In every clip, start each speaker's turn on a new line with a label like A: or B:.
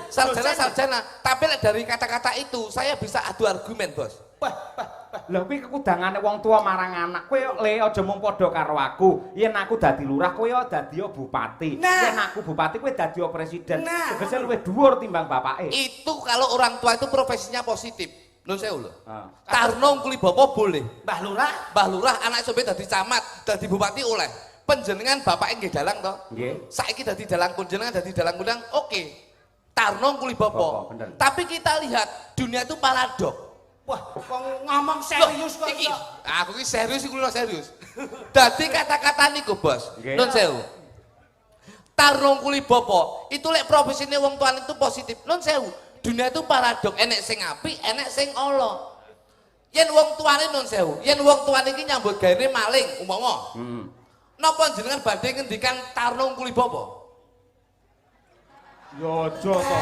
A: sarjana. Tapi dari kata-kata itu saya bisa adu argumen, Bos.
B: Wah. Lha kuwi kekudangane wong tua marang anak. Kowe le aja mung padha karo aku. Yen aku dadi lurah, kowe dadi bupati. Yen aku bupati, kowe dadi presiden. Tegese luwih dhuwur timbang bapake.
A: Itu kalau orang tua itu profesinya positif. Nun sewu lho. Tarno ngkuli bapa boleh. Mbah Lurah anak sampe dadi camat, dadi bupati oleh. Panjenengan bapake nggih dalang to?
B: Nggih.
A: Saiki dadi dalang panjenengan dadi dalang kundang, oke. Tarno ngkuli bapa. Tapi kita lihat dunia itu paradok.
B: Wah, ngomong serius kok.
A: Aku ki serius iku lho serius. Dadi kata-kata niku, Bos. Nun sewu. Tarno ngkuli bapa, itu lek profesine wong tuane itu positif. Nun sewu. Dunia itu paradok, enek sing apik, enek sing ala. Yen wong tuane nun sewu, yen wong tuane iki nyambut gawe maling umpama. Napa jenengan badhe ngendikan Tarno ngkuli bapa?
B: Yo aja to.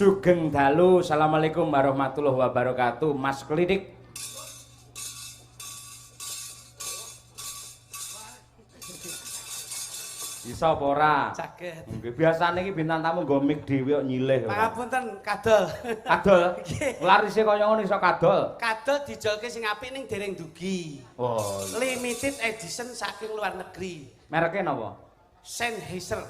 B: Sugeng dalu, assalamualaikum warahmatullahi wabarakatuh. Mas Klidik. Bisa apa ora?
C: Saged.
B: Nggih, biasane iki bintang tamu nggo mic dhewe kok nyilih.
C: Pangapunten, kadol.
B: Kadol. Larise kaya ngono iso kadol.
C: Kadol dijolke sing apik ning dereng dugi.
B: Oh.
C: Limited edition saking luar negeri.
B: Mereke napa?
C: Sennheiser.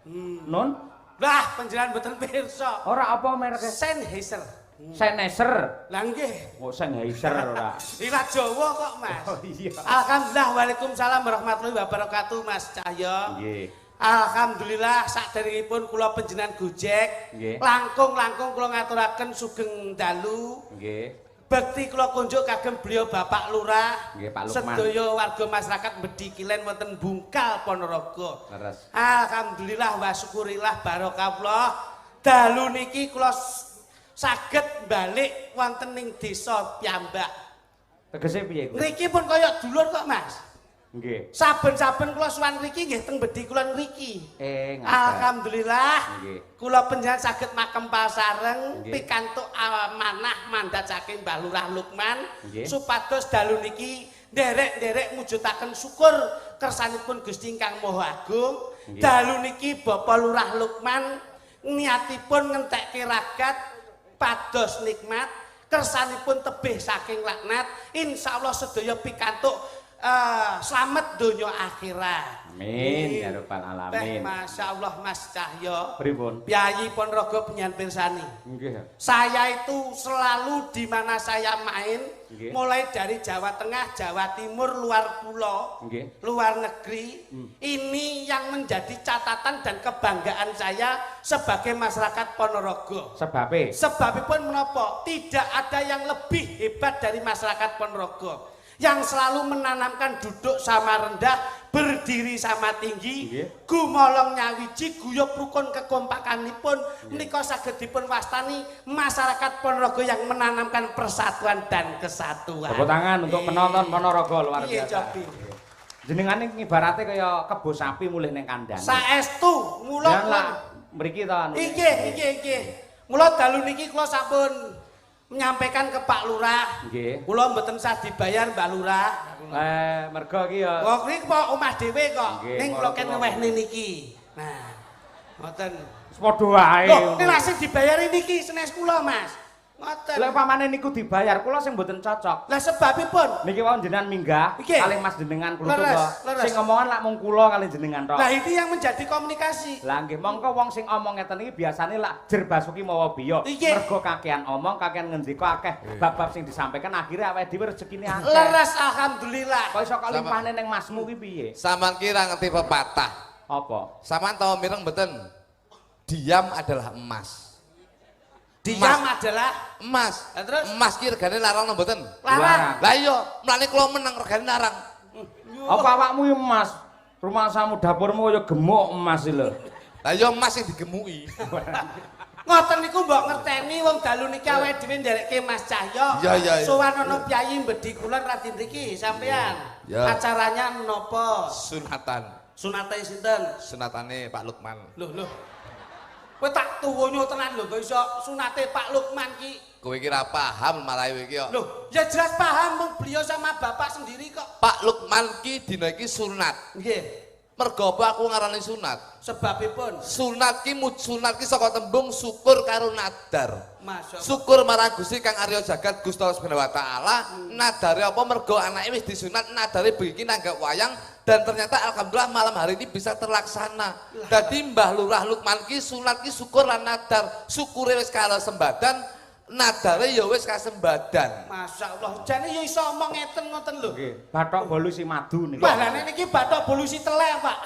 B: Nun?
C: Lah, panjenengan mboten pirsa.
B: Ora apa mereke?
C: Sennheiser.
B: Sennheiser.
C: Lah nggih.
B: Oh, Sennheiser ora.
C: Iwak Jawa kok, Mas.
B: Oh iya.
C: Alhamdulillah, waalaikumsalam warahmatullahi wabarakatuh, Mas Cahyo.
B: Nggih.
C: Alhamdulillah saderengipun kula panjenengan Gojek.
B: Nggih.
C: Langkung kula ngaturaken sugeng dalu.
B: Nggih.
C: Bekti kula kunjuk kagem beliau Bapak Lurah.
B: Nggih, Pak Lukman.
C: Sedaya warga masyarakat Bedi Kilen wonten Bungkal Ponorogo.
B: Leres.
C: Alhamdulillah wa syukurillah barokahullah. Dalu niki kula saged balik wonten ning desa piyambak.
B: Tegese piye kuwi?
C: Niki pun kaya dulur kok, Mas.
B: Nggih.
C: Saben-saben kula suwan mriki nggih teng Bedi kula mriki.
B: Ngaten.
C: Alhamdulillah.
B: Nggih.
C: Kula panjenengan saged makem pasareng pikantuk amanah mandat saking Mbah Lurah Lukman supados dalu niki nderek-nderek mujudaken syukur kersanipun Gusti Ingkang Maha Agung. Dalu niki Bapak Lurah Lukman niatipun ngentekke ragat pados nikmat kersanipun tebih saking laknat insyaallah sedaya pikantuk selamat donya akhirat.
B: Amin ya rabbal alamin.
C: Masya Allah Mas Cahyo.
B: Pripun?
C: Piyayi Ponorogo penyan pirsani.
B: Nggih.
C: Saya itu selalu di mana saya main, mulai dari Jawa Tengah, Jawa Timur, luar pulau, luar negeri. Ini yang menjadi catatan dan kebanggaan saya sebagai masyarakat Ponorogo. Sebabipun menapa? Tidak ada yang lebih hebat dari masyarakat Ponorogo. Yang selalu menanamkan duduk sama rendah, berdiri sama tinggi, gumolong nyawiji, guyub rukun kekompakanipun, menika saged dipun wastani masyarakat Ponorogo yang menanamkan persatuan dan kesatuan.
B: Tepuk tangan untuk penonton Ponorogo luar biasa. Jenengane ibaratnya kaya kebo sapi mulih ning kandhane.
C: Saestu mula
B: mriki to.
C: Nggih. Mula dalu niki kula sampun menyampaikan ke Pak Lurah.
B: Nggih.
C: Kula mboten sah dibayar Mbak Lurah.
B: Mergo iki ya.
C: Kok iki kok omah dhewe kok. Ning kula ken wehne niki. Nah. Mboten.
B: Padha wae.
C: Loh, nek sing dibayari niki senes kula, Mas. Ngoten.
B: Lah pamane niku dibayar, kula sing mboten cocok.
C: Lah sebabipun
B: Niki wau jenengan minggah
C: Iki.
B: kalih Mas jenengan kula
C: Leres,
B: to.
C: leres.
B: Sing ngomongan lak mung kula kalih jenengan tok.
C: Lah ini yang menjadi komunikasi.
B: Lah nggih mongko wong sing omong ngeten iki biasane lak jer basuki mawa biya.
C: Iki.
B: Mergo kakean omong, kakean ngendika akeh bab-bab sing disampaikan akhirnya awake dhewe rezekine akeh.
C: Leres alhamdulillah.
B: Kok iso kok limpahne ning masmu ki piye?
A: Saman kira ngerti pepatah.
B: Apa?
A: Saman tahu mireng mboten? Diam adalah emas.
C: Diam adalah
A: Emas.
C: Lah terus?
A: Emas ki regane larang mboten?
C: larang.
A: Lah iya, mlane kula menang regane larang.
B: Apa awakmu yo emas? Rumah samu dapurmu yo gemuk emas lho.
A: Lah iya emas sing digemuki.
C: Ngoten niku mbok ngerteni wong dalu niki awake dhewe nderekke Mas Cahyo.
A: Iya, iya, iya.
C: Sowan ana piyayi mbedi kulon radi mriki sampean.
A: Ya.
C: Acaranya napa?
A: Sunatan.
C: Sunate sinten?
A: Sunatane Pak Lukman.
C: Loh. Kowe tak tuwonyo tenan lho kok iso sunate Pak Lukman ki.
A: Kowe iki ra paham malah kowe iki kok.
C: Loh, ya jelas paham wong beliau sama bapak sendiri kok.
A: Pak Lukman ki dina iki sunat.
C: Nggih.
A: Mergo apa aku ngarani sunat?
C: Sebabipun
A: Sunat ki saka tembung syukur karo nadar.
C: Masya Allah.
A: Syukur marang Gusti Kang Arya Jagat Gusti Allah Subhanahu wa taala. Nadare apa mergo anake wis disunat, nadare begini nanggap wayang dan ternyata alhamdulillah malam hari ini bisa terlaksana. Dadi Mbah Lurah Lukman ki sunat ki syukur lan nadar. Syukure wis kala sembadan, nadare ya wis kasembadan.
C: Masya Allah, jane ya iso omong ngeten ngoten lho.
B: Nggih, bathok bolusi madu niku.
C: Wah, lah niki bathok bolusi telek, Pak.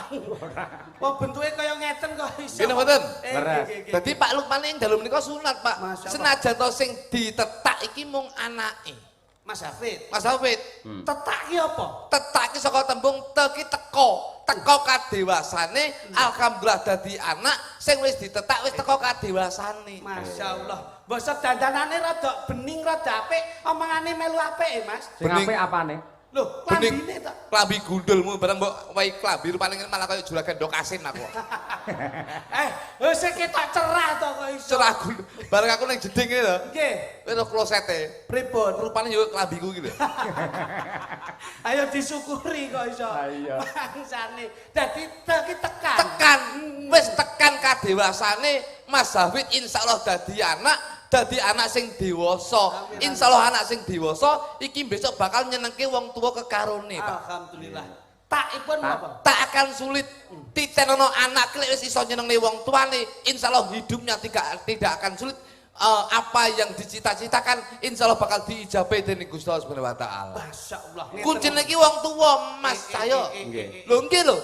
C: Kok bentuke kaya ngeten kok iso.
A: Ngene mboten?
B: Leres.
A: Dadi Pak Lukman ing dalem menika sunat, Pak.
C: Masya Allah.
A: Senajan to sing ditetak iki mung anake.
C: Mas Hafid.
A: Mas Hafid,
C: Tetak ki apa?
A: tetak ki saka tembung teki teko. Teko kadewasane, alhamdulillah dadi anak sing wis ditetak wis teko kadewasane.
C: Masya Allah. Mbok dandanane rada bening rada apik, omongane melu apik Mas.
B: Sing apik apane?
C: Loh,
A: Bening
C: lambine to.
A: klambi gundulmu bareng mbok wae klambi rupane malah kaya juragan ndok asin aku.
C: Wis ketok cerah to kok iso.
A: Cerah gundul. Bareng aku ning jeding iki lho.
C: Nggih.
A: Kowe lho klosete.
C: Pripun?
A: Rupane yo klambiku iki lho.
C: Ayo disyukuri kok iso.
B: Iya.
C: Bangsane. Dadi tekan.
A: Tekan wis tekan kadewasane Mas Hafid insyaallah dadi anak sing dewasa. Insyaallah anak sing dewasa iki besok bakal nyenengke wong tuwa kekarone, Pak.
C: Alhamdulillah. Takipun apa?
A: Tak akan sulit titenono anak lek wis iso nyenengne wong tuane, insyaallah hidupnya tidak akan sulit. Apa yang dicita-citakan insyaallah bakal diijabahi dening Gusti Allah Subhanahu wa taala.
C: Masyaallah.
A: Kuncine iki wong tuwa, Mas Cahyo.
B: Nggih.
A: Lho nggih lho.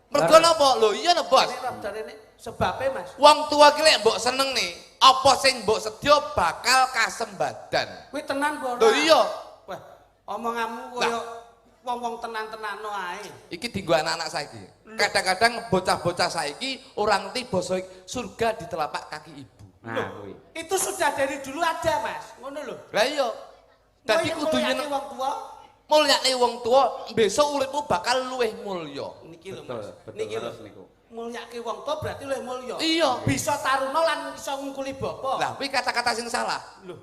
A: Mergo napa? Lho iya lho, Bos.
C: Ini sebabe Mas.
A: Wong tua ki lek mbok seneng nih, apa sing mbok sedya bakal kasembadan.
C: Kuwi tenan apa ora?
A: Lho iya.
C: Wah, omonganmu koyo wong-wong tenan-tenano ae.
A: Iki dienggo anak-anak saiki. Kadang-kadang bocah-bocah saiki orang ngerti basa surga di telapak kaki ibu.
B: Nah, kuwi.
C: Itu sudah dari dulu ada, Mas. Ngono lho.
A: Lah iya. Dadi kudu
C: mulyane
A: nyeneng
C: wong tua.
A: mulyane wong tua, besok uripmu bakal luwih mulya.
C: Niki lho,
B: Betul,
C: Mas.
B: betul
C: Niki lho.
B: terus niku.
C: Mulyake wong tua berarti luwih mulya.
A: Iya.
C: Bisa taruna lan iso ngungkuli bapa.
A: Lah kuwi kata-kata sing salah.
C: Lho.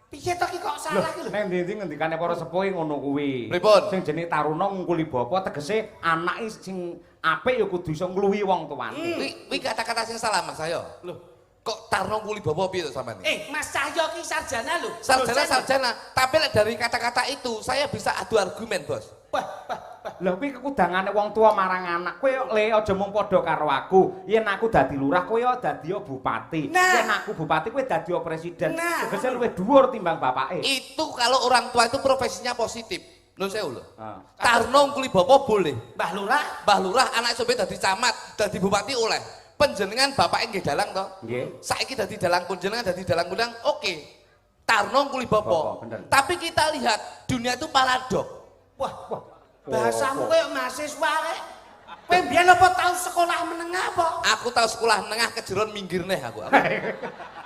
C: Piye to ki kok salah ki lho?
B: Nek ndi-ndi ngendikane para sepuh ngono kuwi.
A: Pripun?
B: Sing jenenge taruna ngungkuli bapa tegese anake sing apik ya kudu iso ngluwi wong tuane.
A: Kuwi kata-kata sing salah Mas Ayo.
C: Loh.
A: Kok tarno kuli bapak piye to sampean?
C: Mas Cahyo ki sarjana lho.
A: Sarjana, tapi lek dari kata-kata itu saya bisa adu argumen, Bos.
C: Wah.
B: Lah kuwi kekudangane wong tua marang anak. Kowe le aja mung padha karo aku. Yen aku dadi lurah, kowe dadi bupati.
C: Nah.
B: Yen aku bupati, kowe dadi presiden.
C: Nah.
B: Tegese luwih dhuwur timbang bapake.
A: Itu kalau orang tua itu profesinya positif. Nun sewu lho.
B: Ah.
A: Tarno kuli bapak boleh.
C: Mbah Lurah.
A: Mbah Lurah anak sampe dadi camat, dadi bupati oleh. Panjenengan bapake nggih dalang to?
B: Nggih.
A: Saiki dadi dalang panjenengan dadi dalang kundang, oke. Tarno kuli
B: Bapak,
A: bapak.
B: bener.
A: Tapi kita lihat dunia itu paradok.
C: Wah. Bahasamu koyo mahasiswa rek. Kowe mbiyen apa tau sekolah menengah apa?
A: Aku tahu sekolah menengah kejeron minggir neh aku.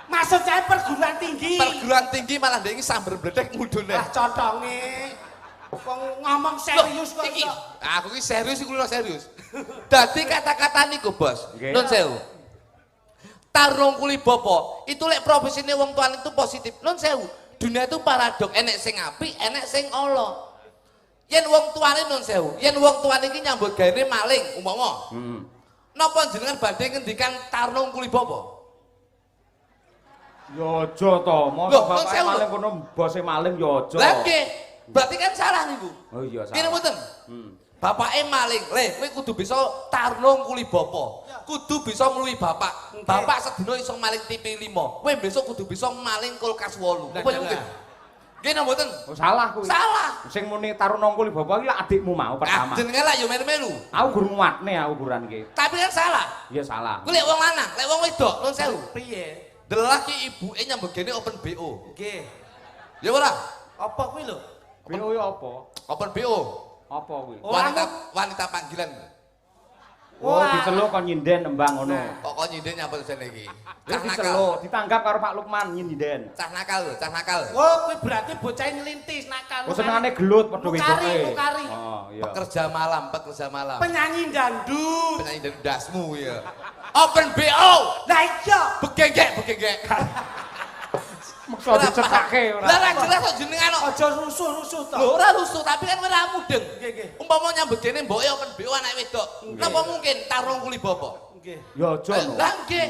C: Maksud saya perguruan tinggi.
A: Perguruan tinggi malah ndek iki sambar bledek mudun neh.
C: Ah cotonge. Wong ngomong serius kok
A: Iki,
C: iso.
A: aku iki serius iku lho serius. Dadi kata-kata niku, Bos.
B: Nggih.
A: Nun sewu. Tarung kuli bapa, itu lek profesine wong tuane itu positif. Nun sewu. Dunia itu paradok, enek sing apik, enek sing ala. Yen wong tuane nun sewu, yen wong tuane iki nyambut gawe maling umpama. Napa jenengan badhe ngendikan Tarno ngkuli bapa?
B: Ya aja to, mosok bapake maling kono bose maling ya aja.
A: Lah nggih, berarti kan salah niku.
B: Oh iya salah.
A: Ngene mboten? Bapake maling, le kowe kudu bisa Tarno ngkuli bapa. Kudu bisa ngluwi bapak. Bapak sedina iso maling TV 5. Kowe besok kudu bisa maling kulkas 8. Apa mungkin? Nggih napa mboten?
B: Oh salah kuwi.
A: Salah.
B: Sing muni Taruna ngkuli bapa iki adikmu mau pertama.
A: Jenenge lah ya melu-melu.
B: Aku gur nguatne aku ukuran iki.
A: Tapi kan salah.
B: Iya salah.
A: Kuwi lek wong lanang, lek wong wedok, nuwun sewu.
C: Piye?
A: Delok ki ibuke nyambegene open BO.
C: Nggih.
A: Ya ora?
C: Apa kuwi lho?
B: BO ya apa?
A: Open BO.
B: Apa kuwi?
A: Wanita panggilan.
B: Oh, diceluk kon nyinden embang ngono.
A: Kok kok nyinden nyapa jane iki?
B: Wis diceluk, ditanggap karo Pak Lukman nyinden.
A: Cah nakal lho, cah nakal.
C: Oh, kuwi berarti bocah ngelintis nakal.
B: Oh, senengane gelut padha wedoke.
C: Nukari.
B: Oh, iya.
A: Pekerja malam.
C: Penyanyi dangdut.
A: Penyanyi dari dasmu ya. Open BO.
C: Lah iya.
A: Begegek.
B: Maksa dicekake ora.
A: Lah ra jelas kok jenengan kok.
C: Aja rusuh-rusuh to.
A: Lho ora rusuh, tapi kan ora mudeng.
C: Nggih, nggih.
A: Umpama nyambegene mboke open BO anak wedok. Napa mungkin tarung kuli bapak?
C: Nggih.
B: Ya aja no.
A: Lah nggih.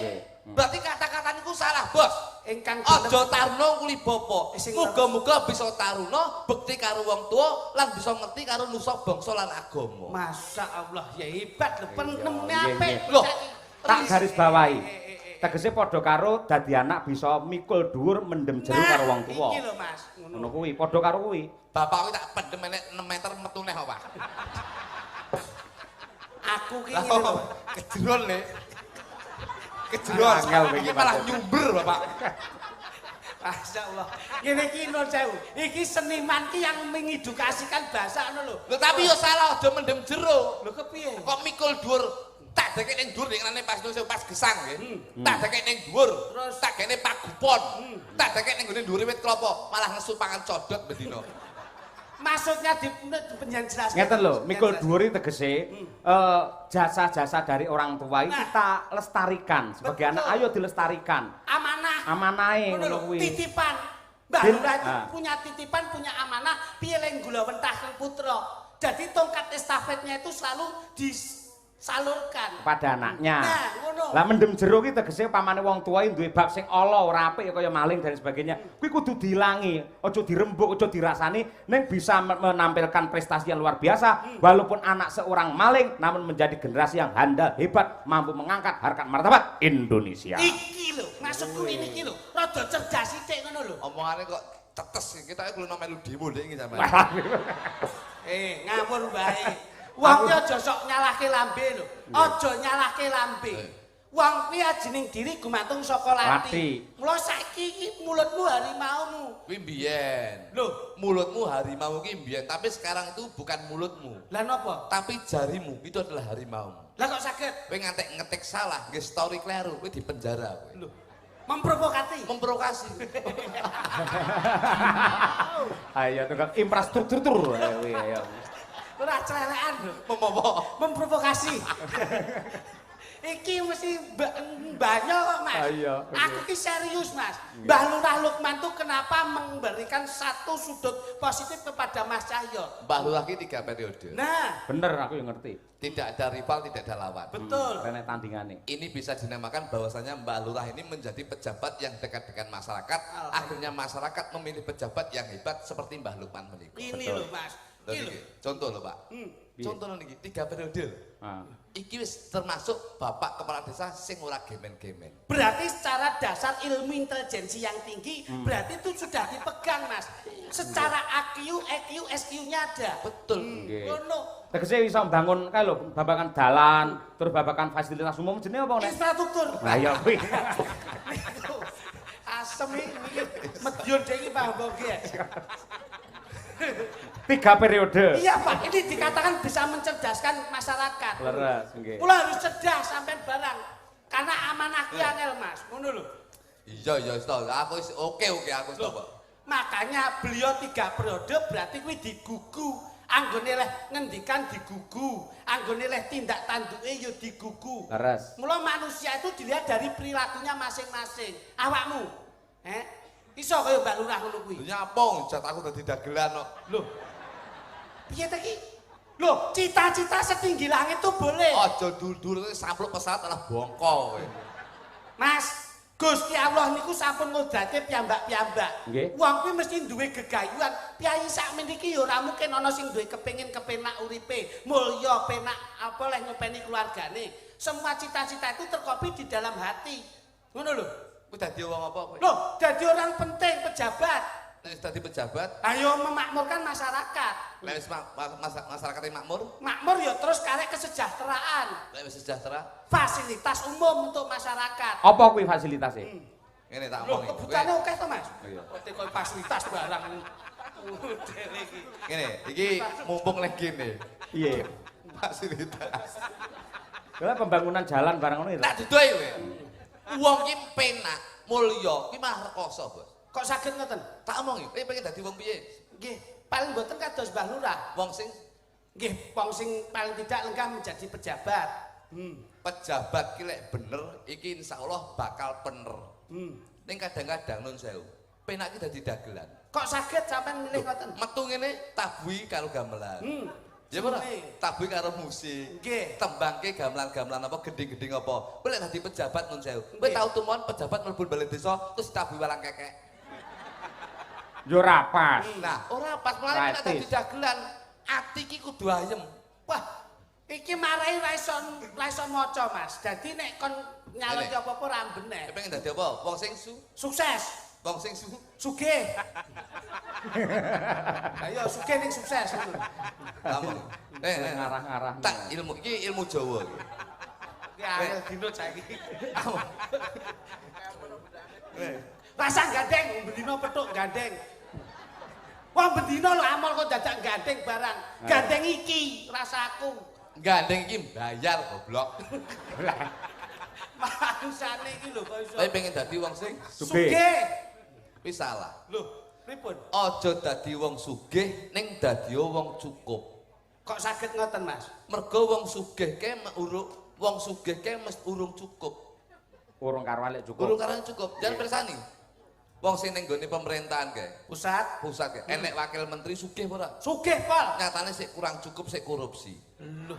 A: Berarti kata-kata niku salah, Bos.
C: Ingkang
A: Aja taruna kuli bapak.
C: Sing
A: Muga-muga bisa taruna bekti karo wong tuwa lan bisa ngerti karo nusa bangsa lan agama.
C: Masya Allah, ya hebat lho, penemune
B: Nggih,
C: apik.
B: nggih.
A: Loh,
B: Tak garis bawahi. Tegese padha karo dadi anak bisa mikul dhuwur mendem jero karo wong tuwa.
C: Iki lho, Mas.
B: Ngono kuwi, padha karo kuwi.
A: Bapak kuwi tak pendem enek 6 meter metu neh kok, Pak.
C: Aku ki ngene lho.
A: Kejeron le. Kejeron.
B: Angel
A: Iki
B: iki,
A: malah
B: Pak.
A: nyumber, Bapak.
C: Masya Allah. Ngene iki nun sewu. Iki seniman ki yang mengedukasikan bahasa ngono lho.
A: Lho tapi yo salah aja mendem jero.
C: Lho kepiye?
A: Kok mikul dhuwur tak dekek ning dhuwur ning pas nusa pas gesang nggih. Tak dekek ning dhuwur, terus tak gene pagupon. Tak dekek ning gone dhuwure wit klapa, malah nesu pangan codot bedino.
C: Maksudnya di penjen jelas.
B: Ngeten lho, mikul dhuwur iki tegese jasa-jasa dari orang tua iki kita lestarikan. Sebagai anak ayo dilestarikan.
C: Amanah.
B: Amanahe
C: Ngono lho,
B: ngono kuwi.
C: titipan. Mbah
B: Ben-
C: Lurah itu
B: ah.
C: punya titipan, punya amanah, piye leng gula wentah kang putra. Jadi tongkat estafetnya itu selalu disalurkan
B: Kepada anaknya.
C: Nah, ngono.
B: Lah mendem jero ki tegese pamane wong tuwa duwe bab sing ala ora apik kaya maling dan sebagainya. Kuwi kudu diilangi, aja dirembuk, aja dirasani ning bisa menampilkan prestasi yang luar biasa walaupun anak seorang maling namun menjadi generasi yang handal, hebat, mampu mengangkat harkat martabat Indonesia.
C: Iki lho, maksudku ini iki lho, rada cerdas sithik ngono lho.
A: Omongane kok tetes kita kuwi melu demo ndek iki sampean.
C: Ngawur bae. Wong ki aja sok nyalahke lambe lho. Aja nyalahke lambe. Wong kuwi ajening diri gumantung saka lati. Mula saiki iki mulutmu harimaumu.
A: Kuwi mbiyen.
C: Lho,
A: Mulutmu harimau ki mbiyen, tapi sekarang itu bukan mulutmu,
C: lah napa?
A: tapi jarimu itu adalah harimaumu.
C: Lah kok saged?
A: Kowe ngantek ngetik salah, nggih story kleru, kowe dipenjara kowe.
C: Lho, memprovokasi.
A: Memprovokasi.
B: Ayo tukang infrastruktur ayo.
C: Ora celelekan lho. Memprovokasi. Iki mesti banyak kok, Mas.
B: Iya,
C: Aku ki serius, Mas. Mbah Lurah Lukman tuh kenapa memberikan satu sudut positif kepada Mas Cahyo?
A: Mbah Lurah ki 3 periode.
C: Nah,
B: Bener aku yang ngerti.
A: Tidak ada rival, tidak ada lawan.
C: betul.
B: Karena tandingane.
A: Ini bisa dinamakan bahwasanya Mbah Lurah ini menjadi pejabat yang dekat dengan masyarakat. Akhirnya masyarakat memilih pejabat yang hebat seperti Mbah Lukman menika.
C: Ini
B: Betul.
C: loh, Mas.
A: Lho
C: Iki lho.
A: niki, contoh lho Pak. Contoh lho niki 3 periode.
B: Ah.
A: Iki wis termasuk bapak kepala desa sing ora gemen-gemen.
C: Berarti secara dasar ilmu intelijensi yang tinggi, berarti itu sudah dipegang, Mas. Secara IQ, EQ, SQ-nya ada.
A: Betul.
B: Nggih.
C: Ngono.
B: Tegese bisa membangun kae lho, babakan dalan, terus babakan fasilitas umum jenenge apa nek?
C: Infrastruktur.
B: Lah ya kuwi.
C: Asem iki Medyon dhewe iki Pak Boge.
B: 3 periode.
C: Iya Pak, ini dikatakan bisa mencerdaskan masyarakat.
B: Leres, nggih.
C: Kula harus cerdas sampean barang. Karena amanah ki angel, Mas. Ngono lho.
A: Iya stop. Aku wis oke aku stop.
C: Makanya beliau 3 periode berarti kuwi digugu. Anggone leh ngendikan digugu, anggone leh tindak tanduke ya digugu.
B: Leres.
C: Mula manusia itu dilihat dari perilakunya masing-masing. Awakmu, iso kaya Mbak Lurah ngono kuwi.
A: Nyapong jat aku dadi dagelan kok.
C: Loh. Piye ta iki? Loh, cita-cita setinggi langit tuh boleh.
A: Aja dur-dur sampluk pesawat malah bongko kowe.
C: Mas, Gusti Allah niku sampun ngudate piyambak-piyambak.
B: Nggih.
C: Wong kuwi mesti duwe gegayuhan. Piyayi sakmeniki ya ora mungkin ana sing duwe kepengin kepenak uripe, mulya, penak apa leh ngopeni keluargane. Semua cita-cita itu terkopi di dalam hati. Ngono lho.
A: Kowe dadi wong apa kowe?
C: Loh, dadi orang penting, pejabat.
A: Nek dadi pejabat,
C: Ayo memakmurkan masyarakat.
A: nek wis masyarakat makmur,
C: Makmur ya terus karek kesejahteraan.
A: nek wis sejahtera,
C: Fasilitas umum untuk masyarakat.
B: Apa kuwi fasilitasnya?
A: ngene tak
C: Loh,
A: omong.
C: kebutane akeh to, Mas?
B: Iya.
C: Kok koyo fasilitas barang. Dene iki.
A: Ngene, iki mumpung lek kene.
B: Iya.
A: Fasilitas.
B: Kalau pembangunan jalan barang ngono ya.
A: Tak dudoe kowe. Wong ki penak, mulya, ki mah rekoso, Bos.
C: Kok saged ngoten?
A: Tak omongi, kowe pengen dadi wong piye?
C: Nggih, paling mboten kados Mbah Lurah.
A: Wong sing
C: Nggih, wong sing paling tidak lengkap menjadi pejabat.
A: pejabat ki lek bener, iki insyaallah bakal bener. Ning kadang-kadang nun sewu, penak ki dadi dagelan.
C: Kok saged sampean milih ngoten?
A: Metu ngene tabuhi karo gamelan. Ya ora?
C: Sune.
A: Tabuhi karo musik.
C: Nggih.
A: Tembangke gamelan-gamelan apa gending-gending apa. Kowe lek dadi pejabat nun sewu. Kowe tau tumon pejabat mlebu balai desa terus tabuhi walang kekek.
B: Yo ora pas.
A: Nah, ora pas mulane nek dadi
B: Praktis.
A: dagelan, ati ki kudu ayem.
C: Wah, iki marai ra iso maca, Mas. Dadi nek kon nyalon apa-apa ra
A: Kowe
C: bener.
A: pengen dadi apa? Wong sing
C: Sukses.
A: wong sing
C: Sugih. Ayo sugih ning sukses ngono.
A: Kamu.
B: Ngarah-ngarah.
A: Tak ilmu iki ilmu Jawa iki.
C: Ki angel dino saiki.
A: Ayo.
C: Rasa gandeng, bendino petuk gandeng. Wong bendino lho amal kok dadak gandeng barang. Gandeng iki rasaku.
A: Gandeng iki bayar goblok.
C: Mangsane iki lho kok iso.
A: Tapi pengen dadi wong sing
C: Sugih.
A: wis salah.
C: Lho, pripun?
A: Aja dadi wong sugih ning dadi wong cukup.
C: Kok saged ngoten, Mas?
A: Mergo wong sugih ke wong sugih ke mesti urung cukup.
B: Urung karo alik cukup.
A: Urung karena cukup. Jangan persani. Wong sing ning gone pemerintahan ke,
C: Pusat.
A: pusat ke, enek wakil menteri sugih ora?
C: Sugih, Pol.
A: Nyatane sik kurang cukup sik korupsi.
C: Lho.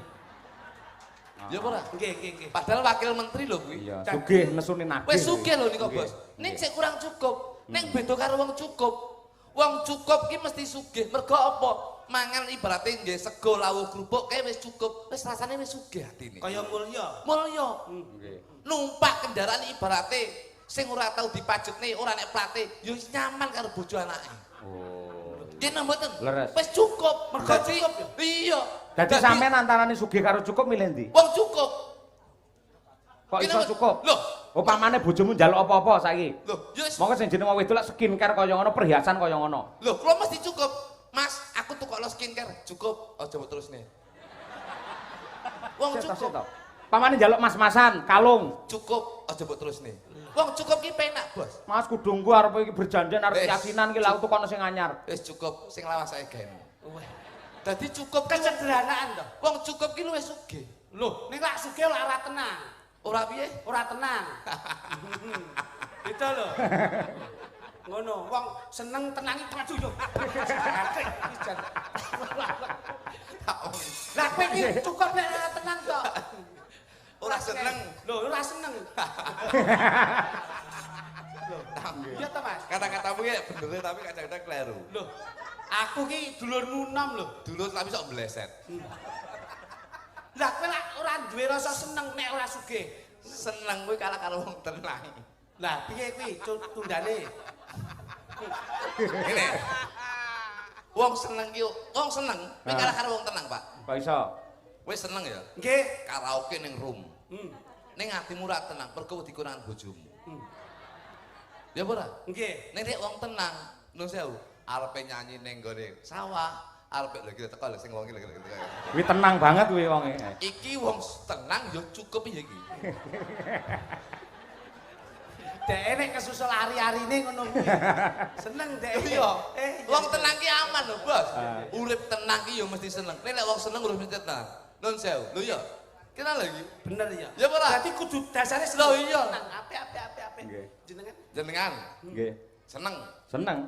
A: Ya ora?
C: Nggih.
A: Padahal wakil menteri lho kuwi.
B: Iya, sugih nesune nagih.
A: Wis sugih lho nika,
B: Nggih.
A: Bos. Ning sik kurang cukup. Ning beda karo wong cukup. Wong cukup ki mesti sugih. Mergo apa? Mangan ibarate nggih sego lawuh krupuk kae wis cukup. Wis rasane wis sugih atine.
C: Kaya mulya.
A: Mulya.
B: Nggih.
A: Numpak kendaraan ibarate sing ora tau dipajekne, ora nek plate, yo wis nyaman karo bojo anake.
B: Oh.
A: Kene mboten.
B: Leres.
A: Wis cukup. Mergo
C: Dadi-
A: cukup. Iya.
B: Dadi sampean antarane sugih karo cukup milih ndi?
A: wong cukup.
B: Kok
A: Kene
B: iso
A: mboten-
B: cukup?
A: Loh,
B: Upamane bojomu njaluk apa-apa saiki.
A: lho, yo wis.
B: Monggo sing jeneng wong wedok lek skincare kaya ngono, perhiasan kaya ngono.
A: Lho, kula mesti cukup. Mas, aku tukokno skincare, cukup. Aja mbok terusne. Wong
B: Seto,
A: cukup.
B: seto. Pamane njaluk mas-masan, kalung.
A: Cukup, aja mbok terusne. Wong cukup ki penak, Bos.
B: Mas kudu nggo arep iki berjanjian arep
A: Wes.
B: keyakinan iki lha tukono sing anyar.
A: Wis cukup, sing lawas saya gawe.
C: Wah,
A: Dadi cukup ki
C: kesederhanaan to.
A: wong cukup ki luwih sugih.
C: Lho, ning lak sugih lak ora tenang.
A: Ora piye?
C: Ora tenang. Itu lho. Ngono, wong seneng tenangi maju yo. Lah kowe iki cukup nek ora tenang to.
A: Ora seneng.
C: Lho, ora seneng. Iya to, Mas?
A: Kata-katamu ya bener tapi kadang-kadang kleru.
C: Lho, aku ki dulurmu nom lho.
A: Dulu tapi sok bleset.
C: Lah kowe lak ora duwe rasa seneng nek ora sugih.
A: Seneng kuwi kalah karo wong tenang.
C: Lah piye kuwi tundane?
A: Ngene. Wong seneng ki wong seneng nek kalah karo wong tenang, Pak.
B: Kok iso?
A: Wis seneng ya.
C: Nggih.
A: Karaoke ning room. Ning atimu ora tenang, mergo wedi kurangan bojomu. Ya ora?
C: Nggih.
A: Nek wong tenang, nun sewu, arepe nyanyi ning gone sawah, arepe lho iki teko lho sing wong iki lho.
B: Kuwi tenang banget kuwi wonge.
A: Iki wong tenang ya cukup ya iki.
C: Dek nek kesusul ari-arine ngono kuwi. Seneng dek.
A: Iya. Wong tenang ki aman lho, Bos. Urip tenang ki ya mesti seneng. Nek wong seneng urip mesti tenang. Nun sewu. Lho iya. Kena lagi.
C: Bener ya.
A: Ya ora?
C: Berarti kudu dasare
A: Loh, iya.
C: Tenang, apik.
B: Nggih.
C: Jenengan?
A: Jenengan
B: Nggih.
A: seneng
B: Seneng.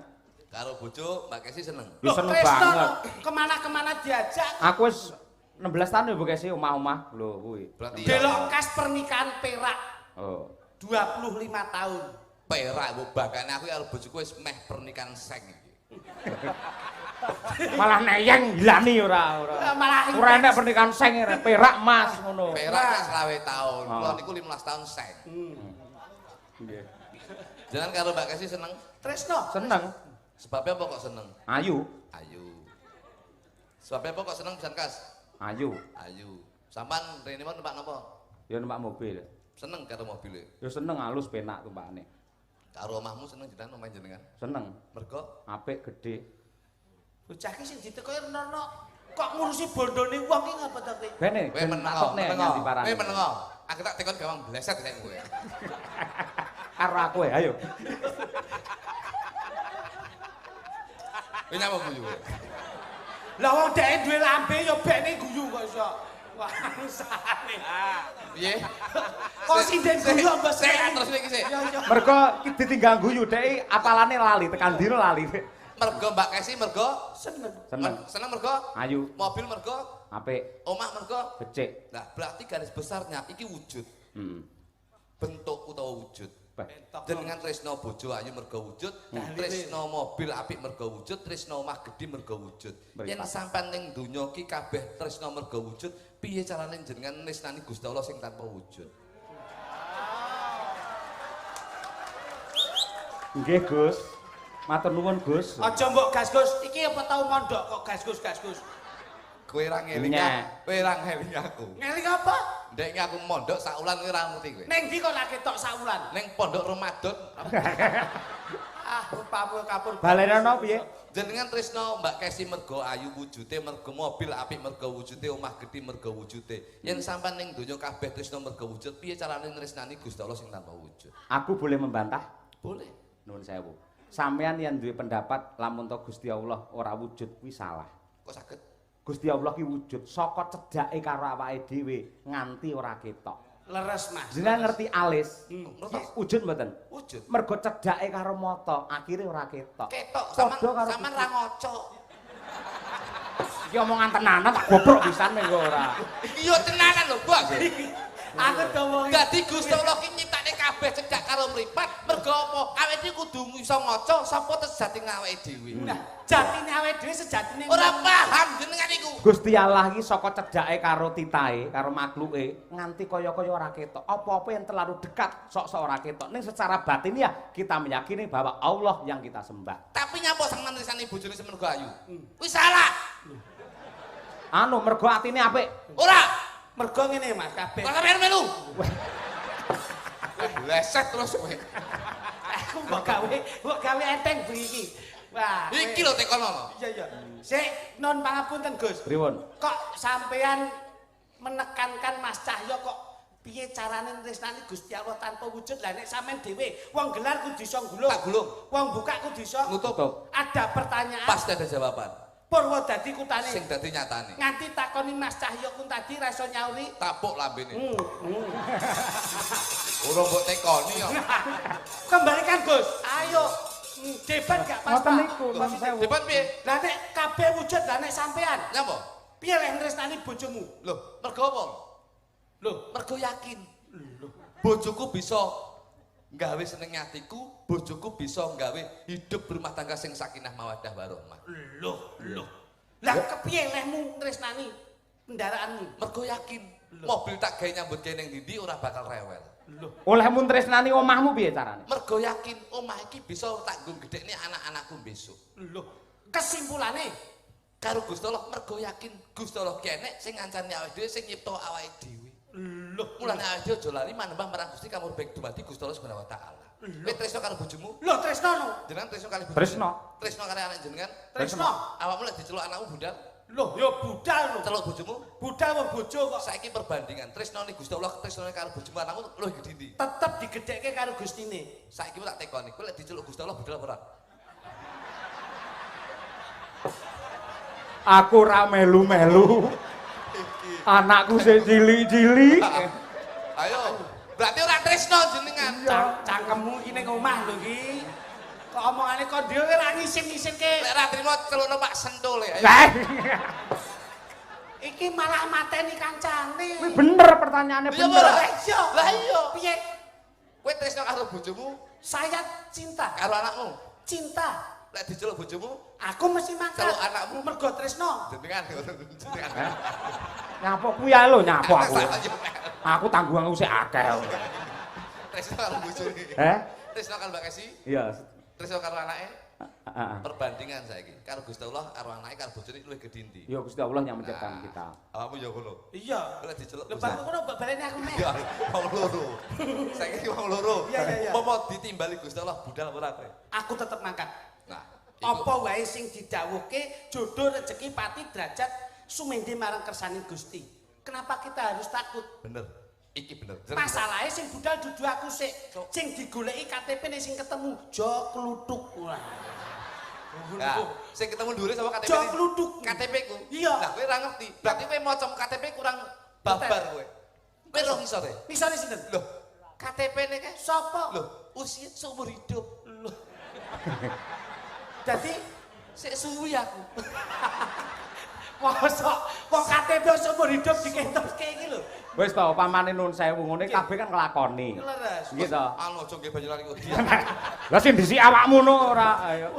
A: karo bojo Mbak Kesi seneng.
B: Lu seneng
C: Tresno
B: banget.
C: kemana-kemana diajak.
B: Aku wis 16 tahun ya Bekasi omah-omah lho kuwi.
A: Berarti
C: Delok kas pernikahan perak.
B: Oh.
C: 25 tahun.
A: perak mbok bakane aku karo bojoku wis meh pernikahan seng iki.
B: Malah neyeng gilani ora.
C: Malah
B: ora enek pernikahan seng perak Mas ngono.
A: Perak 20 tahun. Kulo niku 15 tahun seng.
B: Nggih.
A: Jalan karo Mbak Kesi seneng?
C: Tresno.
B: Seneng.
A: Sebabnya apa kok seneng?
B: Ayu.
A: Ayu. Sebabnya apa kok seneng pisan Kas?
B: Ayu.
A: Ayu. Sampan rene mau numpak napa?
B: Ya numpak mobil.
A: Seneng karo mobile.
B: Ya seneng halus penak tumpakane.
A: Karo omahmu seneng jenengan omahe jenengan?
B: Seneng.
A: Mergo
B: Apik gede.
C: Bocah ki sing ditekoki Renono kok ngurusi bondone wong ki ngapa ta kowe?
B: Bene,
A: kowe menengo,
B: kowe
A: kowe menengo. Aku tak tekon gawang bleset saiki kowe.
B: Karo aku ayo.
A: Kowe nyapa guyu?
C: Lah wong dhek duwe lambe ya bekne guyu kok iso. Wah, sane.
A: Piye?
C: Kok sinden guyu mbok
A: sik terus iki sik.
B: Mergo ki ditinggal guyu dhek apalane lali tekan dino lali.
A: Mergo Mbak Kesi mergo
C: Seneng.
A: seneng mergo
B: Ayu.
A: mobil mergo
B: Apik.
A: omah mergo
B: Becik.
A: nah berarti garis besarnya iki wujud bentuk utawa wujud jenengan tresno bojo ayu mergo wujud tresno mobil apik mergo wujud tresno omah gedhe mergo wujud yen sampean ning donya iki kabeh tresno mergo wujud piye carane jenengan nisnani Gusti Allah sing tanpa wujud
B: Nggih Gus. Matur nuwun Gus.
C: Aja mbok gas Gus, iki apa tau mondok kok gas Gus.
A: kowe ra ngeling kowe ra ngeling aku
C: Ngeling apa?
A: ndek aku mondok sak wulan kowe ra ngerti kowe
C: Ning ndi kok lak ketok sak wulan?
A: ning pondok Ramadan
C: Ah, rupamu kapur.
B: Balenono piye?
A: jenengan tresno Mbak Kesi mergo ayu wujude mergo mobil apik mergo wujude omah gedhe mergo wujude yen sampean ning donya kabeh tresno mergo wujud piye carane nresnani Gusti Allah sing tanpa wujud
B: Aku boleh membantah?
A: boleh
B: Nuwun sewu. Sampeyan yang duwe pendapat lamun to Gusti Allah ora wujud kuwi salah.
A: kok saged
B: Gusti Allah ki wujud saka cedhake karo awake dhewe nganti ora ketok.
C: Leres Mas.
B: Jenengan ngerti alis?
A: ngertos
B: Wujud mboten?
A: wujud
B: Mergo cedhake karo mata, akhire ora ketok.
A: ketok
B: Padha karo
A: sampean ra ngoco
B: iki omongan tenanan tak gobrok pisan ning ora.
A: iki yo tenanan lho Bos
C: Aku dowo.
A: dadi Gusti Allah ki nyiptake kabeh cedhak karo mripat mergo apa awake dhewe kudu iso ngoco sapa sejati awake dhewe
C: Nah, jatine awake dhewe sejatine
A: ora paham jenengan iku
B: Gusti Allah iki saka cedhake karo titahe, karo makhluke nganti kaya-kaya ora ketok. Apa-apa yang terlalu dekat sok-sok ora ketok. Ning secara batin ya kita meyakini bahwa Allah yang kita sembah.
A: tapi nyapa sang manisane bojone semergo ayu kuwi salah
B: Anu mergo atine apik.
A: ora
C: mergo ngene Mas kabeh.
A: kok sampeyan melu leset terus kowe
C: Aku mbok gawe enteng bengi iki. Wah.
A: iki lho tekono
C: Iya. Sik non pangapunten Gus.
B: Pripun?
C: Kok sampean menekankan Mas Cahyo kok piye carane nresnani Gusti Allah tanpa wujud lah nek sampean dhewe wong gelar kudu iso gulung.
A: tak gulung
C: Wong buka kudu iso
A: nutup
C: Ada pertanyaan.
A: pasti ada jawaban
C: Purwodadi kutane.
A: sing dadi nyatane
C: Nganti takoni Mas Cahyo kun tadi ra iso nyauri.
A: tapuk lambene ora mbok tekoni yo
C: Kembalikan Gus. Ayo. Debat gak pas.
B: Ngoten
C: Pak?
B: niku, nuwun sewu.
A: depan piye
C: Lah nek kabeh wujud lah nek sampean.
A: nyapa
C: Piye lek nresnani bojomu?
A: lho mergo apa
C: Lho,
A: mergo yakin bojoku bisa nggawe seneng atiku bojoku bisa nggawe hidup berumah tangga sing sakinah mawaddah warahmah
C: Loh. Lah kepiye lehmu nresnani kendaraanmu?
A: mergo yakin mobil tak gawe nyambut gawe ning ndi ora bakal rewel
B: Olehmu tresnani omahmu piye carane?
A: mergo yakin omah iki bisa tak nggo gedhekne anak-anakku besok
C: Loh, kesimpulane
A: karo Gusti Allah mergo yakin Gusti Allah kenek sing ngancani awake dhewe sing nyipta awake dhewe
C: loh,
A: mulane awake dhewe aja lali manembah marang Gusti kamur baik dumadi Gusti Allah Subhanahu wa taala kowe tresno karo bojomu
C: loh Tresno no.
A: jenengan tresno kali bojomu
B: Tresno.
A: tresno karo anak jenengan
C: Tresno.
A: awakmu lek diceluk anakmu budal
C: Loh, ya budal no.
A: celuk bojomu
C: Budal wong bojo kok
A: saiki perbandingan tresnane Gusti Allah tresnane karo bojomu anakmu luwih gedhe ndi
C: tetep digedhekke karo Gustine.
A: saiki tak tekoni kowe lek diceluk Gusti Allah budal apa ora
B: Aku ra melu-melu. Anakku sing cilik-cilik.
A: ayo berarti ora tresno jenengan
C: Cangkemmu iki ning omah lho iki. Kok omongane kok dhewe ora ngisin-ngisinke.
A: lek ra trimo celukno Pak Sentul ya ayo
C: Iki malah mateni kancane.
B: Kuwi bener pertanyaannya
A: Iya,
B: bener.
C: Iya.
A: Lah iya.
C: Piye?
A: Kowe tresno karo bojomu
C: Saya cinta.
A: karo anakmu.
C: Cinta.
A: Lek diceluk bojomu
C: Aku mesti mangkat.
A: Kalau anakmu
C: mergo tresno.
A: jenengan.
B: Nyapa kuwi ae lho nyapa aku.
A: Salah yo.
B: Aku tanggunganku sik akeh.
A: Tresno karo bojone. Tresno karo Mbak Kesi.
B: Iya.
A: Tresno karo anake.
B: Heeh.
A: Perbandingan saiki karo Gusti Allah karo anake karo bojone luwih gedhe ndi?
B: Ya Gusti Allah yang menciptakan kita.
A: Awakmu ya ngono.
C: Iya.
A: Lek diceluk.
C: Lepas ngono baleni aku mek.
A: Ya, wong loro. Saiki wong loro.
C: Iya.
A: Apa ditimbali Gusti Allah budal ora kowe?
C: Aku tetep mangkat.
A: Nah,
C: Apa wae sing didhawuhke jodoh rezeki pati derajat sumende marang kersane Gusti. Kenapa kita harus takut?
A: bener. Iki bener.
C: Masalahnya sing budal dudu aku sik. Sing digoleki KTP nih sing ketemu jo kluthuk. Wah.
A: Nah, sing ketemu dhuwure sama KTP.
C: Jo kluthuk.
A: KTP ku.
C: Iya.
A: Lah kowe ora ngerti. Berarti kowe maca KTP kurang babar kowe. Kowe ro ngisore.
C: Misale sinten?
A: Loh, KTP-ne kae
C: Sapa?
A: loh, usia seumur hidup. Loh,
C: Dadi
A: sik suwi aku.
C: mosok wong KTP seumur hidup diketokke iki lho.
B: Wis to pamane nun sewu ngene kabeh kan nglakoni.
C: Leres.
B: Nggih to.
A: Anu aja nggih banyu lari kok.
B: Lah sing dhisik awakmu no ora ayo.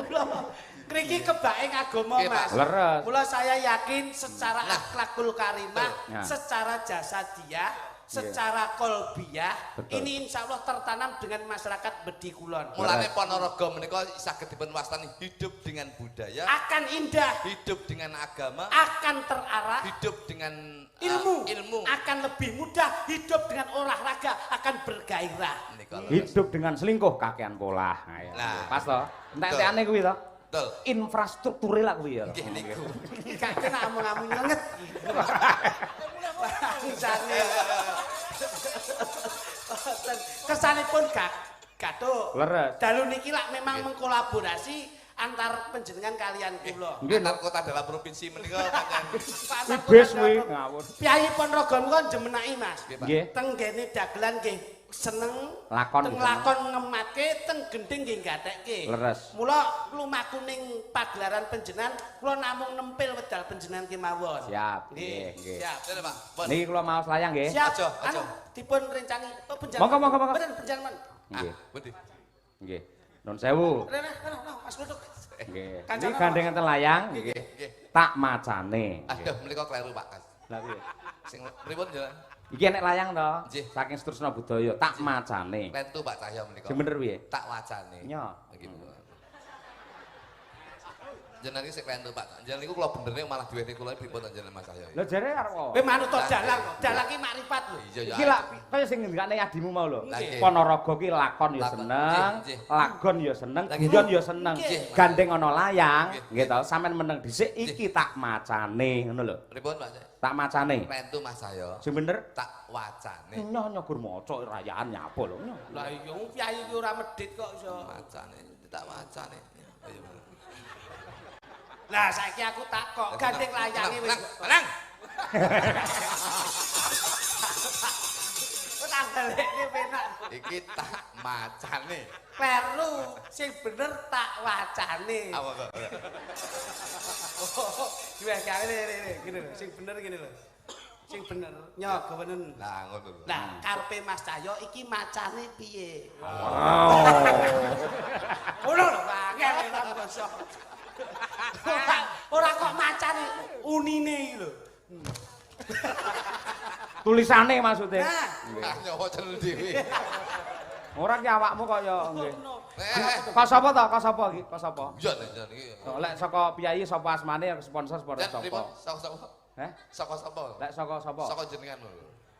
C: Kriki kebake agama
A: Nggih,
C: Mas.
A: Pak.
B: Leres.
C: Mula saya yakin secara
A: Nah.
C: akhlakul karimah,
B: Nah.
C: secara jasadiah, secara kolbiah,
B: Betul.
C: ini insya Allah tertanam dengan masyarakat Bedi Kulon.
A: Mulane Ponorogo menika saged dipun wastani hidup dengan budaya,
C: Akan indah,
A: hidup dengan agama,
C: akan terarah,
A: hidup dengan
C: ilmu, akan lebih mudah, hidup dengan olahraga, akan bergairah.
A: Menika lho.
B: Hidup dengan selingkuh kakean pola. Nah, ya.
A: Nah.
B: Pas to. Entek-entekane kuwi to.
A: Betul.
B: Infrastrukture lah kuwi ya.
A: Nggih niku.
C: Gak kena ngomong-ngomong nyenget. Bangsane. Kesanipun gathuk.
B: Leres.
C: Dalu niki lak memang mengkolaborasi antar panjenengan kalian kula.
B: Nggih,
A: Antar kota dalam provinsi menika pancen.
B: Kuwi bis kuwi ngawur.
C: Piyai Ponorogo niku jemenaki Mas.
B: Nggih.
C: Teng gene dagelan nggih seneng
B: Lakon
C: teng
B: seneng.
C: lakon ngematke teng gending nggih gatekke.
B: Leres.
C: Mula lumaku ning pagelaran panjenengan kula namung nempel wedal panjenengan kemawon.
B: Siap. Nggih, nggih.
C: Siap.
A: Bener, Pak. Pun.
B: Niki kula maos layang nggih.
C: Siap.
A: Aja, aja.
C: Anu, dipun rencani panjenengan.
B: Monggo, monggo, monggo.
C: Bener panjenengan.
B: Nggih.
A: Pundi?
B: Nggih. Nun sewu.
C: Rene, Mas Luduk.
B: Nggih.
C: Kancana,
B: Niki gandeng enten layang
A: Nggih,
B: nggih.
A: nggih.
B: Tak macane.
A: Aduh, menika kleru Pak Kas.
B: Lah piye?
A: Sing pripun jalan?
B: Iki enek layang to.
A: Nggih.
B: Saking Setrusna Budaya, tak macane.
A: Lentu Pak Cahya menika.
B: Sing bener piye?
A: Tak wacane.
B: Iya.
A: Nggih. Jenengan iki sik lentu Pak. Jenengan niku kula benerne malah diwene kula pripun jenengan Mas Cahya.
B: Lah jare arep apa?
C: Kowe manut to dalang kok. Dalang ki makrifat lho.
A: Iya ya.
B: Iki lak kaya sing ngendikane adimu mau lho.
A: Nggih.
B: Ponorogo ki lakon ya
A: Lakon.
B: seneng,
A: Nggih, nggih.
B: lagon ya seneng,
A: Nggih.
B: guyon ya seneng.
A: Nggih.
B: Gandeng ana layang,
A: Nggih.
B: nggih to. Sampeyan meneng dhisik iki tak macane ngono lho.
A: Pripun Pak Cahya?
B: Tak macane.
A: Lentu Mas Cahya.
B: Sing bener
A: Tak wacane.
B: nyoh nyogur maca rayaan nyapa lho. Nyoh.
C: Lah iya wong piyai ki ora medhit kok iso.
A: Wacane, tak wacane. Ayo.
C: Lah saiki aku takok, gandeng layange wis.
A: Tenang.
C: Kok tak balekne penak.
A: Iki tak macane.
C: Perlu sing bener tak wacane.
A: Apa kok?
C: Dua kali gini lho, sing bener gini lho. Sing bener nyogowenen.
A: Lah ngono lho.
C: Lah karepe Mas Cahyo iki macane piye? Ngono lho, angel ora basa. Ora kok macane unine iki lho.
B: Tulisane maksudnya.
C: Nah,
A: Ah nyawa celul dhewe.
B: Ora ki awakmu kaya nggih.
C: ngono.
B: Kok sapa to? Kok sapa iki? Kok sapa?
A: Iya jan iki.
B: Lek saka piyai sapa asmane sponsor
A: Jan
B: sapa?
A: pripun? Saka
B: Heh?
A: sapa?
B: Lek saka sapa?
A: Saka jenengan lho.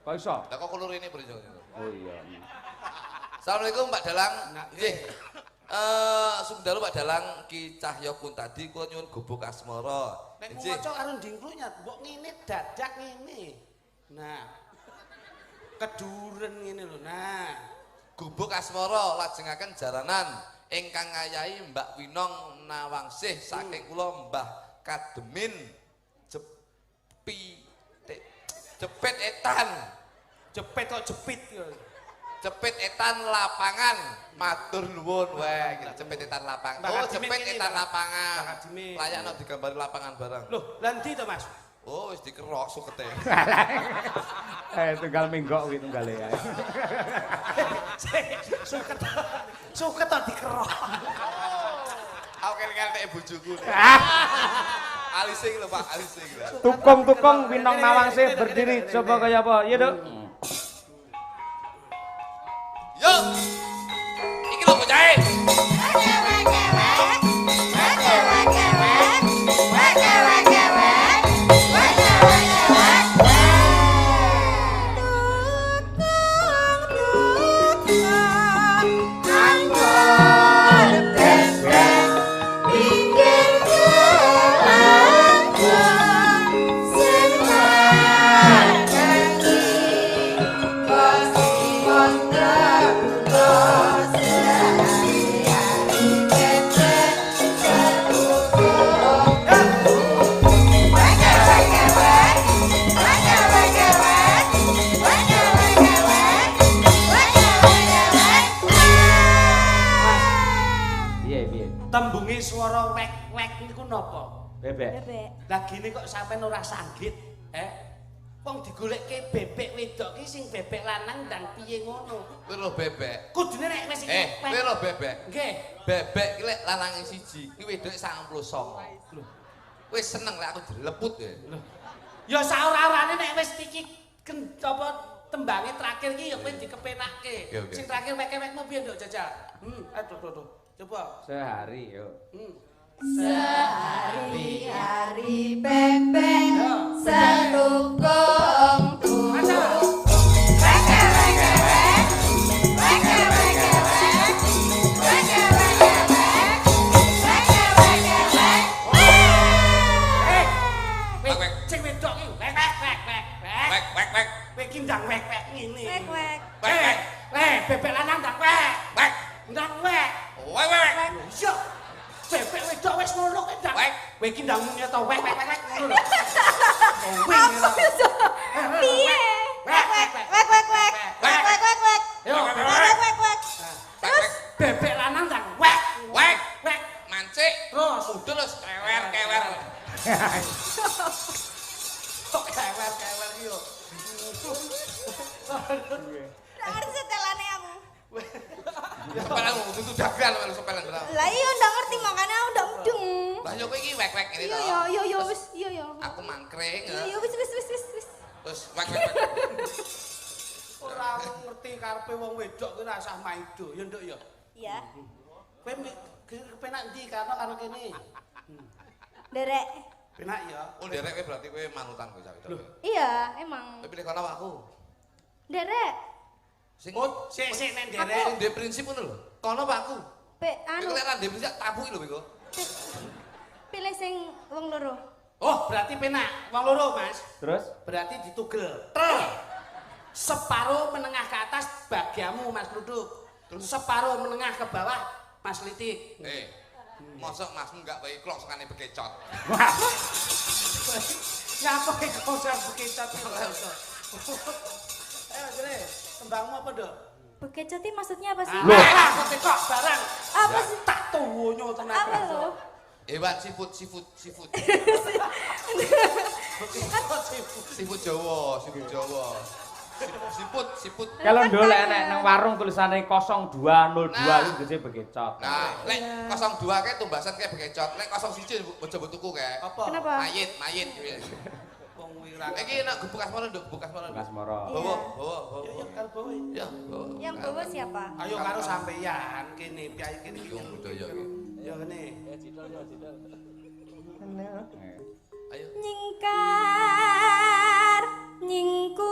B: Kok iso?
A: Lah kok kulur ini beri
B: Oh iya.
A: Assalamualaikum Pak Dalang. Nggih. Sumdalu Pak Dalang Ki Cahya Kuntadi kula nyuwun gubuk asmara.
C: Nek
A: Nggih.
C: maca karo ndingklunya mbok ngene dadak ngene. Nah. Keduren ngene lho. Nah.
A: Gubuk asmara lajengaken jaranan ingkang ngayahi Mbak Winong Nawangsih saking kula Mbah Kademin Jepit etan.
C: Jepit kok jepit yo.
A: Jepit etan lapangan. Matur nuwun wae, jepit etan lapangan.
C: Mbak
A: Oh,
C: Kademin
A: jepit
C: ini,
A: etan
C: Mbak.
A: lapangan.
C: Mbak Kademin.
A: Layakno digambari lapangan barang.
C: Loh, lan ndi to Mas?
A: Oh, wis dikerok sukete.
B: Tunggal minggok kuwi tunggale ya.
C: Suket to dikerok.
A: Aku kene-kene bojoku. Alising lho Pak, alising lho.
B: Tukung-tukung Winong Nawangse berdiri coba kaya apa? Iya, Duk.
A: Yo. Iki lho bocahe.
C: Tembunge swara wek-wek niku napa?
B: Bebek.
C: Lah gini kok sampean ora sanggit, Wong digolekke bebek wedok ki sing bebek lanang ndang piye ngono?
A: Kuwi lho bebek.
C: Kudune nek wis
A: Kuwi lho bebek.
C: Nggih.
A: Bebek ki lek lanange siji, ki wedoke 99. Lho. Kowe seneng lek aku dileput ya.
C: Ya saora-orane nek wis iki apa tembange terakhir ki ya kowe dikepenakke. Sing terakhir wek-wekmu piye nduk jajal? Aduh. Coba.
B: Sehari yo.
D: Sehari-hari bebek setukung turu.
C: Sing wedok iki wek. Kowe iki ndang wek ngene.
D: Wek.
C: Bebek lanang ndang wek. Ndang wek.
A: Wek.
C: Yo. Bebek wedok wis ngono kowe ndang. Kowe iki ndang muni to wek ngono lho.
D: Piye? Wek.
C: Yo.
D: Terus
C: Bebek lanang ndang wek.
A: Mancik.
C: Terus
A: Udul wis kewer.
C: kok kewer yo.
D: ngerti setelane aku.
A: Sepelan itu dagal lho sepelan.
D: Lah iya ndak ngerti makane aku ndak mudeng.
A: Lah yo kowe iki wek ngene to.
D: Iya wis iya.
A: Aku mangkring.
D: Iya wis.
A: Terus wek.
C: Ora ngerti karepe wong wedok kuwi ra usah maido ya nduk ya.
D: Iya.
C: Kowe kepenak ndi karo kene?
D: Derek.
C: Penak ya.
A: Oh derek kowe berarti kowe manutan kowe sak itu.
D: Iya, emang.
A: Kowe pilih kono aku.
D: Derek.
A: Sing
C: Sik nek derek.
A: sing ndek prinsip ngono lho. Kono Pak aku.
D: Anu.
A: Kowe lek ra ndek prinsip tabuki lho kowe.
D: Pilih sing wong loro.
C: Oh, berarti penak. Wong loro, Mas.
B: Terus
C: Berarti ditugel. Trel. Separuh menengah ke atas bagiamu Mas Duduk. Terus separuh menengah ke bawah Mas Litik.
A: Mosok Masmu enggak bae klongsane bekecot.
C: Ngapa iki konser bekecot iki? Ayo jere, tembangmu apa, Dok?
D: Bekecoti maksudnya apa sih?
C: Bekecot barang.
D: Apa sih?
C: Tak tuwonyo tenan.
D: Apa lo?
A: Hewan seafood. Seafood Jawa. Siput.
B: kalau ndolek enek nang warung tulisane 0202 iki gese bekecot.
A: Nah, lek 02 kae tumbasan kae bekecot. Lek 01 coba tuku kae.
C: Apa?
D: Kenapa?
A: Mayit.
C: Wong wirang.
A: Iki nek bekas mana, Nduk? Bekas mana?
B: Bekas moro.
A: Bawa.
C: Ya karo bawa.
A: Ya, bawa.
D: Yang bawa siapa?
C: Ayo karo sampeyan kene piye kene iki.
A: Yung budaya iki.
C: Ya kene.
A: Ayo.
D: Nyingkar nyingkur.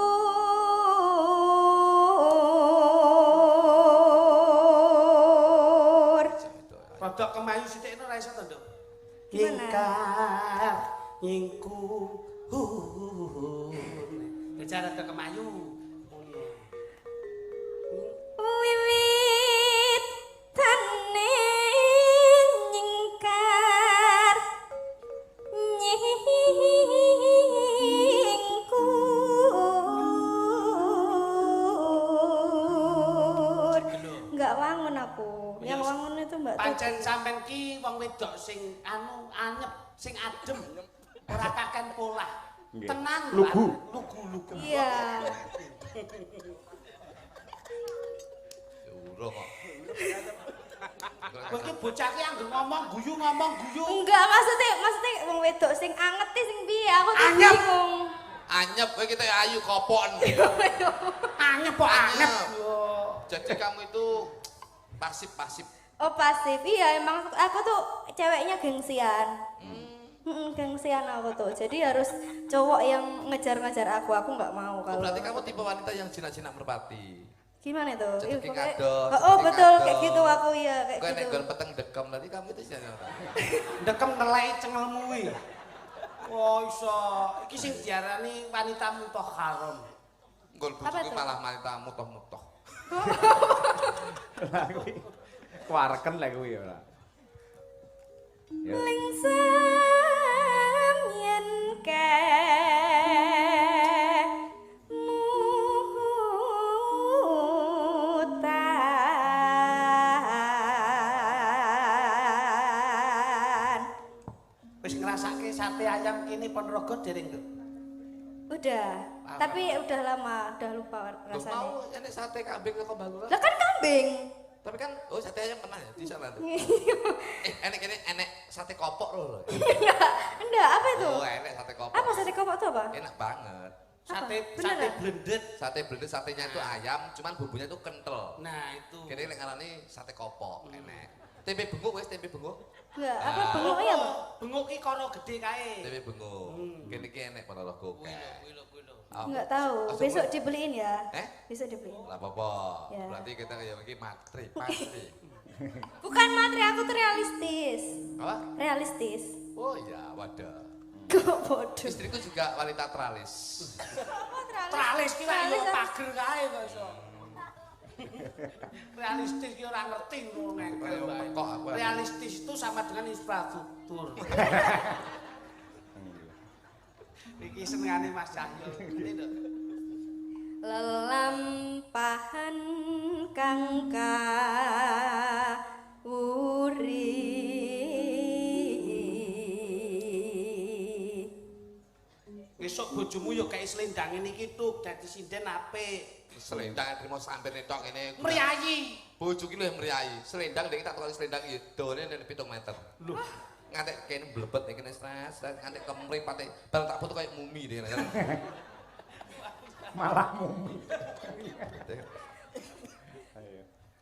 C: Rodok kemayu sithik ora iso to, Nduk?
D: Gimana?
C: Nyingkar nyingkur. Bicara ke kemayu.
D: Wiwit tane nyingkar nyingkur. Enggak wangun aku. Yang wangun itu Mbak Tuh.
C: Pancen sampean ki wong wedok sing anyep, sing adem. Ora kaken polah. Tenang.
B: Lugu.
C: Lugu.
D: Iya.
A: Uro kok.
C: Kowe iki bocah ki anggere ngomong guyu.
D: Enggak, maksudnya wong wedok sing anget iki sing piye? Aku tuh
C: Anyep.
D: bingung.
A: Anyep kowe kita ayu kopon.
C: Anyep kok anyep.
A: Jadi kamu itu pasif.
D: Oh pasif, iya emang aku tuh ceweknya gengsian. Gengsian aku tuh, jadi harus cowok yang ngejar-ngejar aku nggak mau
A: Oh,
D: kalau.
A: berarti kamu tipe wanita yang jinak-jinak merpati.
D: Gimana itu?
A: Cedeking
D: Pokoknya-
A: adon,
D: Oh
A: cedeking
D: betul,
A: adon.
D: kayak gitu aku iya kayak
A: Kau nek
D: gitu.
A: gon peteng dekem berarti kamu itu jinak.
C: Dekem nelai cengelmu kuwi. Oh iso. Iki sing diarani wanita mutahharam.
A: Gon
D: Apa
A: bojoku
D: tuh?
A: malah wanita mutoh-mutoh.
B: Lah kuwi kuareken lah kuwi ora. Ya.
D: Lingsam yen mutan.
C: Wis ngrasake sate ayam kene Ponorogo dereng to?
D: Udah, tapi udah lama, udah lupa
A: Tuh
D: rasanya.
A: mau ini sate kambing kok balura.
D: Lah kan kambing.
A: Tapi kan oh sate ayam pernah ya di sana tuh. enek sate kopok loh.
D: Enggak, apa itu?
A: Oh, enek sate kopok.
D: Apa sate kopok itu apa?
A: Enak banget.
C: Sate
D: Beneran?
C: blended.
A: Sate blended satenya itu ayam, cuman bumbunya itu kental.
C: Nah, itu.
A: Kene nek ngarani sate kopok, enek. Tempe benguk wis tempe benguk.
D: Enggak, apa bengok ya, Bang?
C: Bengok ki kono gede kae.
A: Tempe benguk. Kene iki enek Ponorogo.
C: Kuwi lho.
D: Enggak tahu.
A: Langsung
D: Besok
A: mulai.
D: dibeliin ya.
A: Eh?
D: Besok dibeliin.
A: Lah apa-apa.
D: Ya.
A: Berarti kita kayak iki matri.
D: Bukan materi, aku tuh realistis.
A: Apa?
D: Realistis.
A: Oh iya, wadah.
D: Kok bodoh.
A: Istriku juga wanita tralis.
C: Tralis ki wae yo
D: Tralis,
C: pager kae kok iso. Realistis ki ora ngerti ngono nengkel
A: Ayo,
C: wae.
A: kok aku-
C: Realistis itu sama dengan infrastruktur. Iki senengane Mas Cahyo. Ini lho.
D: Lelampahan kang kawuri.
C: Besok bojomu yo kayak selendang ini gitu, dadi sinden apik.
A: Selendang trimo sampir netok ngene.
C: Meriayi.
A: Bojo ki lho yang meriayi. Selendang dek tak tukang selendang iki done nek 7 meter.
C: Lho,
A: Ngantek kene blebet nek kene stres, ngantek kemripate bareng tak foto kayak mumi deh.
B: Malah mumi.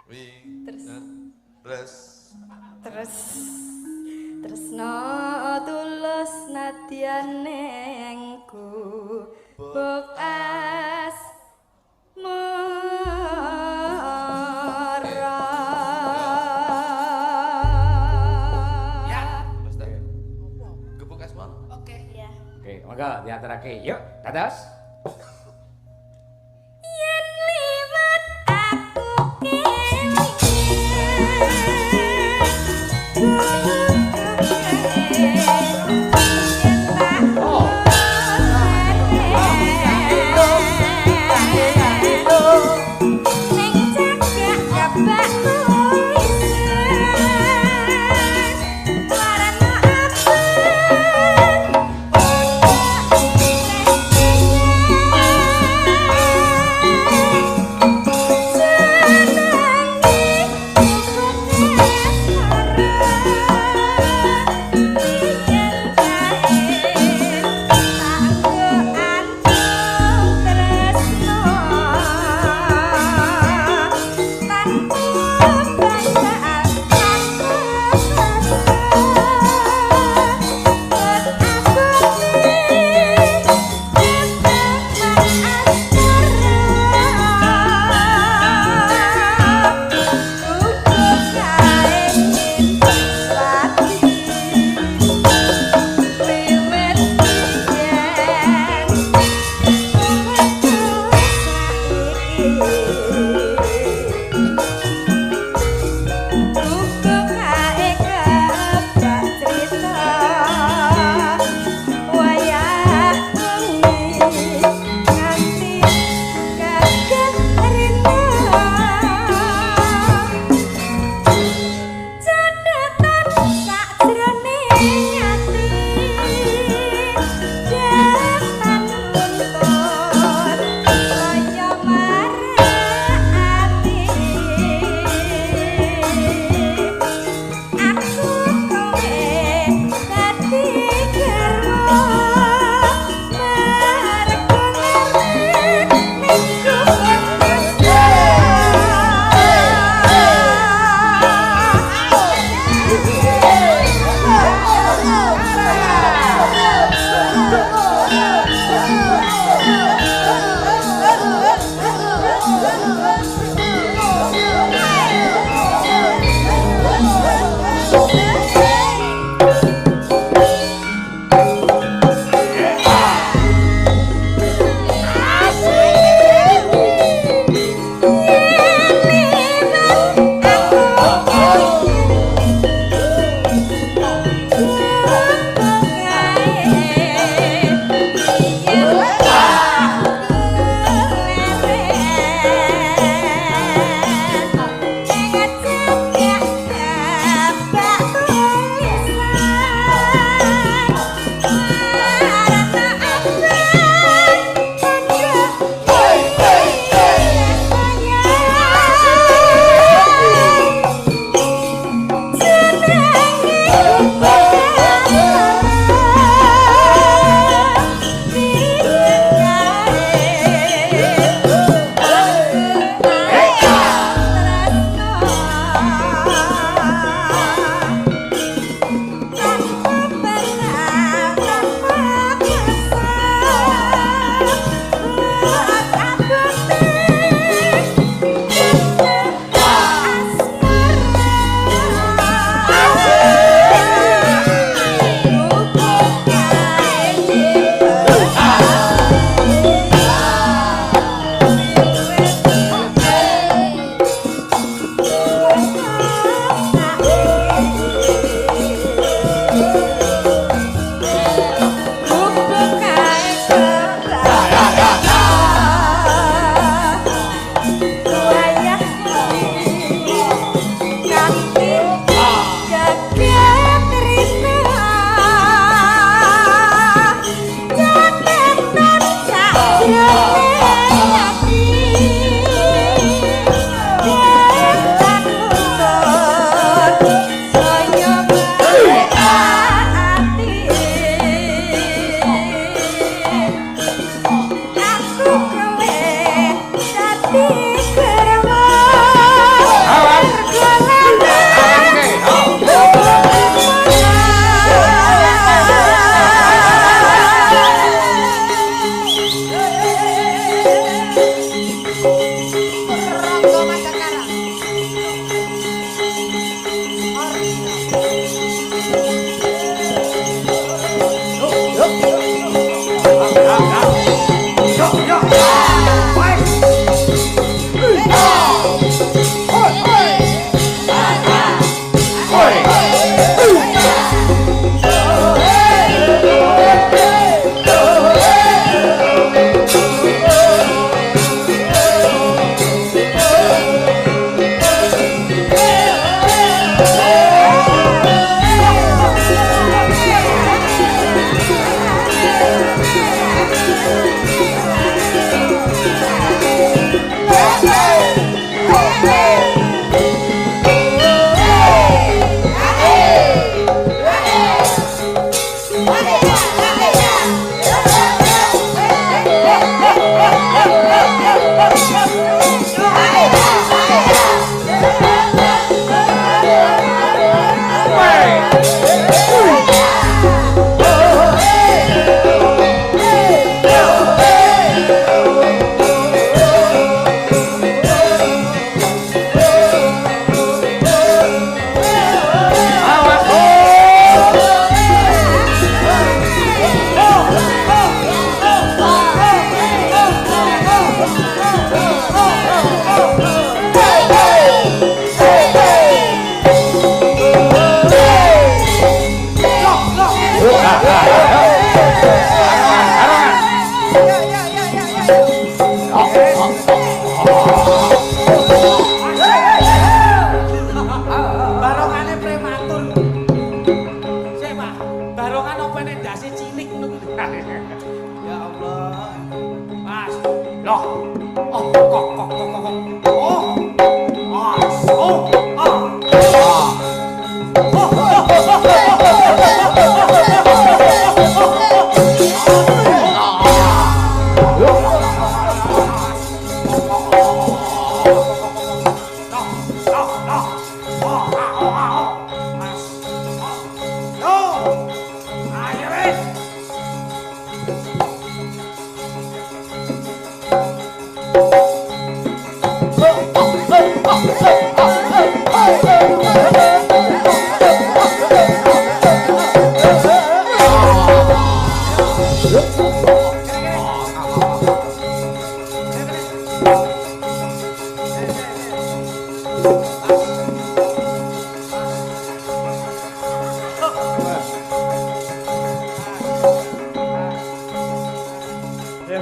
A: Wi.
D: Terus?
A: Terus
D: Tresno tulus nadyan nengku bekas mara.
C: ya.
A: Wes ta. Gebuk asmon.
C: Oke.
D: Ya.
B: Oke, monggo diaturake. Yuk, dados.
D: Yen liwat aku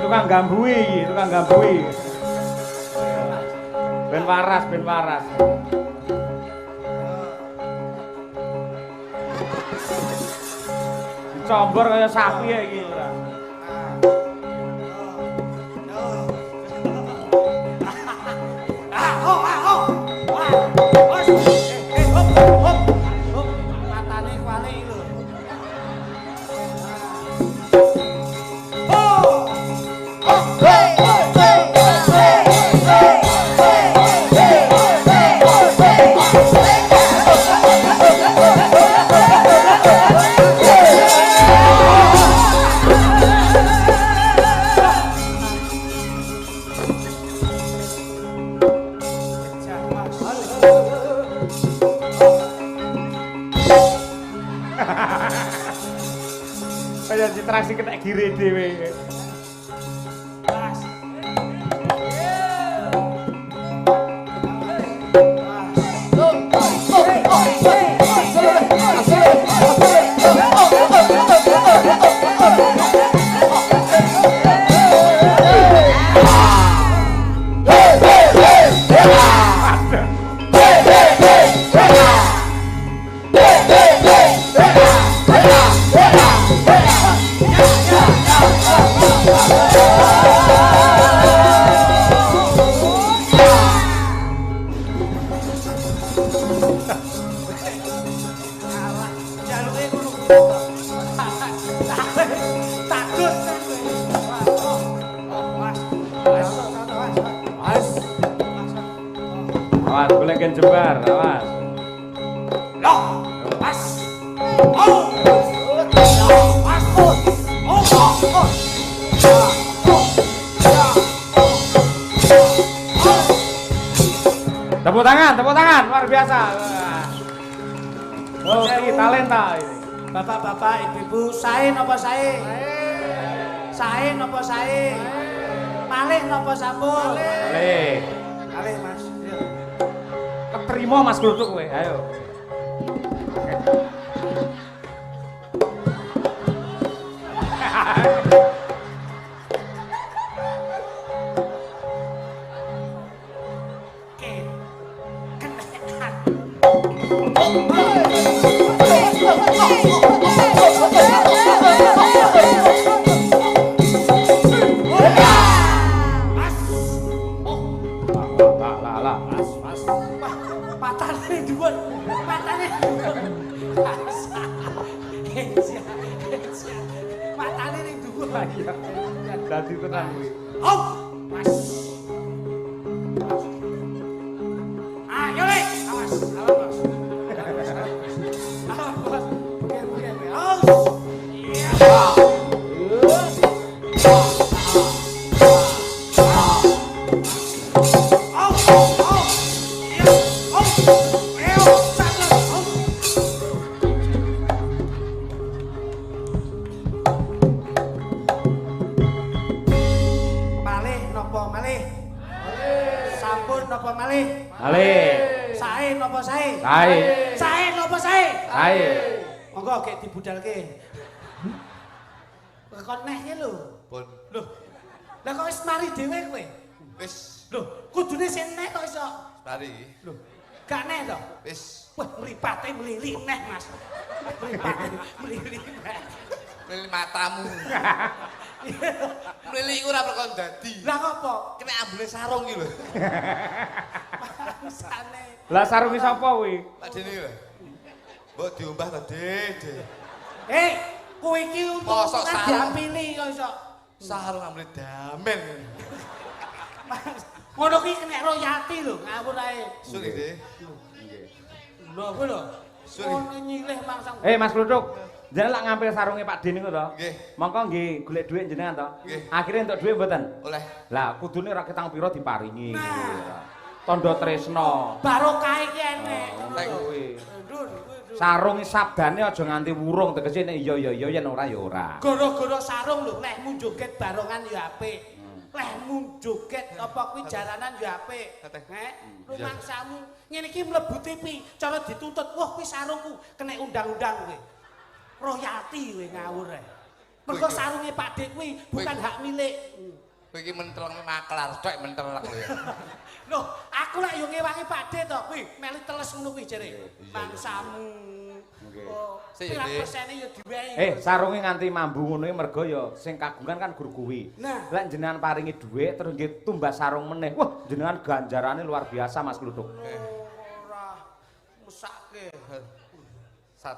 B: Tukang gambui, tukang gambui. Ben waras, ben waras. Dicombor kaya sapi ya iki ora.
C: Matane kuali lho.
B: Kaya citrasi kena gire dhewe.
E: Yeah.
C: Takut kan kowe.
B: Awas, boleh gen jembar, awas.
C: Loh, pas. Oh. Pas. Oh.
B: Tepuk tangan, luar biasa. Oh, ini talenta ini.
C: Bapak-bapak, ibu-ibu, sae napa sae? Sae napa sae? Malih napa sampun?
B: Malih.
C: Malih, Mas.
B: Keterima Mas Kluthuk kowe, ayo. Dadi tenan kuwi.
C: Oh, Mas. Ayo le, awas, awas. Awas. Oke. Oh. Iya. Napa malih?
B: Malih.
C: Sae napa sae?
B: Sae.
C: Sae napa sae?
B: Sae.
C: Monggo gek dibudalke. Kok neh ki lho.
A: Pun.
C: Lho. Lah kok wis mari dhewe kowe?
A: Wis.
C: Lho, kudune sing neh kok iso.
A: Mari.
C: Lho, gak neh to?
A: Wis.
C: Wah, mripate mlili neh, Mas. Mripate mlili neh.
A: Mlili matamu. Mlili iku ora perkon dadi.
C: Lah ngopo?
A: Kena ambune sarung iki lho.
C: Sane.
B: Lah sarunge sapa kuwi?
A: Pak Dene lho. Mbok diombah to, Dede.
C: Hei, kowe iki
A: Mosok sarung
C: diampili kok iso.
A: Sarung ambune damel.
C: Ngono kuwi kena royalti lho, ngawur ae.
A: Suri, Dek.
C: Lho, kowe lho.
A: Suri.
C: Ngono nyilih mangsang.
B: Mas Kluthuk, jenengan lak ngampil sarunge Pak Din niku to?
A: Nggih.
B: Monggo nggih golek dhuwit jenengan to?
A: Nggih.
B: Akhire entuk dhuwit mboten?
A: Oleh.
B: Lah kudune ra ketang pira diparingi.
C: Nah.
B: Tondo tresno.
C: Barokah iki enek.
B: Nek kuwi.
C: Ndun,
B: Sarung sabdane aja nganti wurung tegese nek iya ya iya yen ora ya ora.
C: gara-gara sarung lho, lehmu joget barongan ya apik. Lehmu joget apa kuwi jaranan ya apik. Nek rumangsamu ngene iki mlebu TV, cara dituntut, wah kuwi sarungku kena undang-undang kowe. Royalti kowe ngawur ae. Mergo sarunge Pak Dik kuwi bukan hak milik.
A: Kowe iki menteleng maklar tok menteleng lho ya.
C: Loh, aku lak yo ngewangi Pak Dik to, kuwi melu teles ngono kuwi jere. Mangsamu. Oh, pirang persene yo diwehi.
B: Sarunge nganti mambu ngono iki mergo ya sing kagungan kan gur kuwi.
C: Nah,
B: lek jenengan paringi dhuwit terus nggih tumbas sarung meneh. Wah, jenengan ganjarane luar biasa Mas Kluthuk.
C: ora mesake.
A: Sat.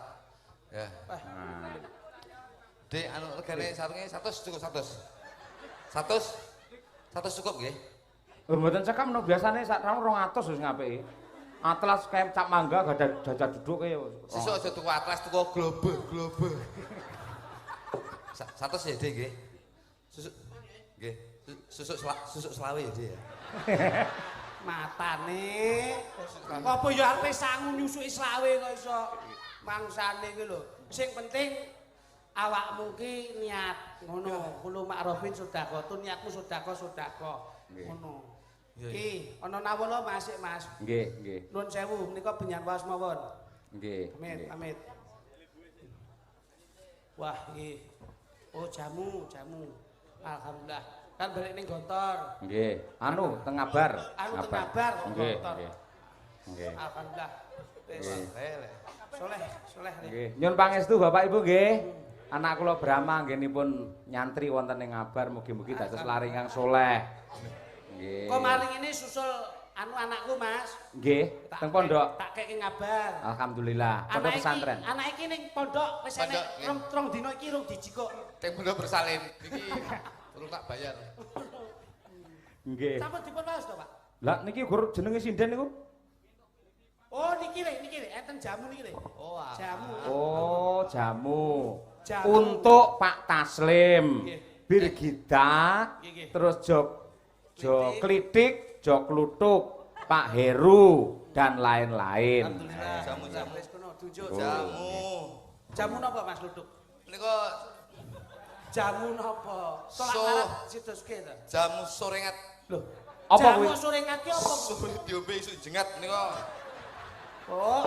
A: Ya. Dek, anu regane sarunge 100 cukup 100. 100 cukup nggih.
B: Lho mboten cekam no biasane sak rong 200 wis ngapiki. Atlas kayak cap mangga gak ada jajah duduk ya.
A: Sesuk aja tuku atlas, tuku globe. 100 ya, Dek nggih. Susuk nggih. Susuk selawe ya, Dek ya.
C: Matane. Apa ya arepe sangu nyusuki slawe kok iso mangsane iki lho. Sing penting awakmu ki niat ngono. Kulo makrofin sedekah, niatmu sedekah. Ngono. Ki ana nawala Mas, Mas.
B: Nggih.
C: Nuwun sewu, menika benyan waos mawon.
B: Nggih.
C: Pamit. Wah, iki. Oh, jamu. Alhamdulillah. Kan balik ning Gontor.
B: Nggih. Anu teng Ngabar.
C: Ngabar
B: Nggih.
C: Gontor.
B: Nggih.
C: Alhamdulillah. Wis. Soleh.
B: Nggih. Nyun pangestu Bapak Ibu nggih. Anak kula Brahma nggenipun nyantri wonten ing Ngabar, mugi-mugi dados lare ingkang soleh. Nggih.
C: Kok maring ini susul anu anakku Mas.
B: Nggih, teng pondok.
C: Tak keki ngabar.
B: Alhamdulillah. Pondok pesantren.
C: Anak iki ning pondok wis enek rong dina iki rong dijikuk.
A: Teng pondok bersalin. Iki perlu tak bayar.
B: Nggih.
C: Sampun dipun waos to, Pak?
B: Lah niki gur jenenge sinden niku?
C: Oh, niki lho, enten jamu niki lho. Oh, jamu.
B: Oh, jamu. Untuk Pak Taslim. Birgita, terus Jo Klitik, Jo Klutuk, Pak Heru dan lain-lain.
C: Alhamdulillah. Jamu-jamu wis kono tunjuk
A: Jamu.
C: Jamu napa Mas Klutuk?
A: Menika
C: Jamu napa? Tolak marah sidoske to.
A: jamu sorengat.
C: Lho,
B: Apa kuwi?
C: jamu sorengat ki apa?
A: Diombe isuk jengat menika.
C: Oh,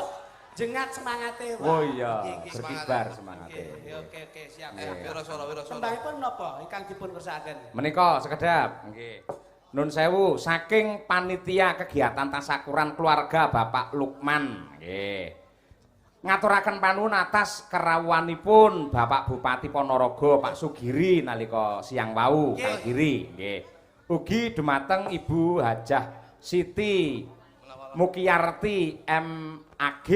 C: jengat semangate, Pak.
B: Oh iya,
C: Nggih, nggih.
B: berkibar semangatnya.
C: Oke, siap.
A: Wirasora.
C: Tembahipun napa ingkang dipun kersakaken?
B: Menika sekedap, nggih. Nun sewu saking panitia kegiatan tasakuran keluarga Bapak Lukman, nggih. Ngaturaken panuwun atas kerawuhanipun Bapak Bupati Ponorogo Pak Sugiri nalika siang wau, Kang Giri, nggih. Ugi dumateng Ibu Hajah Siti Mukiyarti MAG,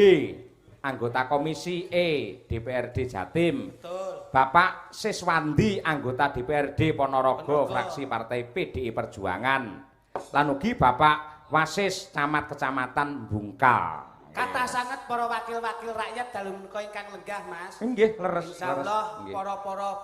B: anggota Komisi E DPRD Jatim.
C: Betul.
B: Bapak Siswandi, anggota DPRD Ponorogo, fraksi Partai PDI Perjuangan. Lan ugi Bapak Wasis Camat Kecamatan Bungkal.
C: Kata sangat para wakil-wakil rakyat dalam menika ingkang lenggah, Mas.
B: Nggih, leres.
C: Insyaallah
B: Nggih.
C: para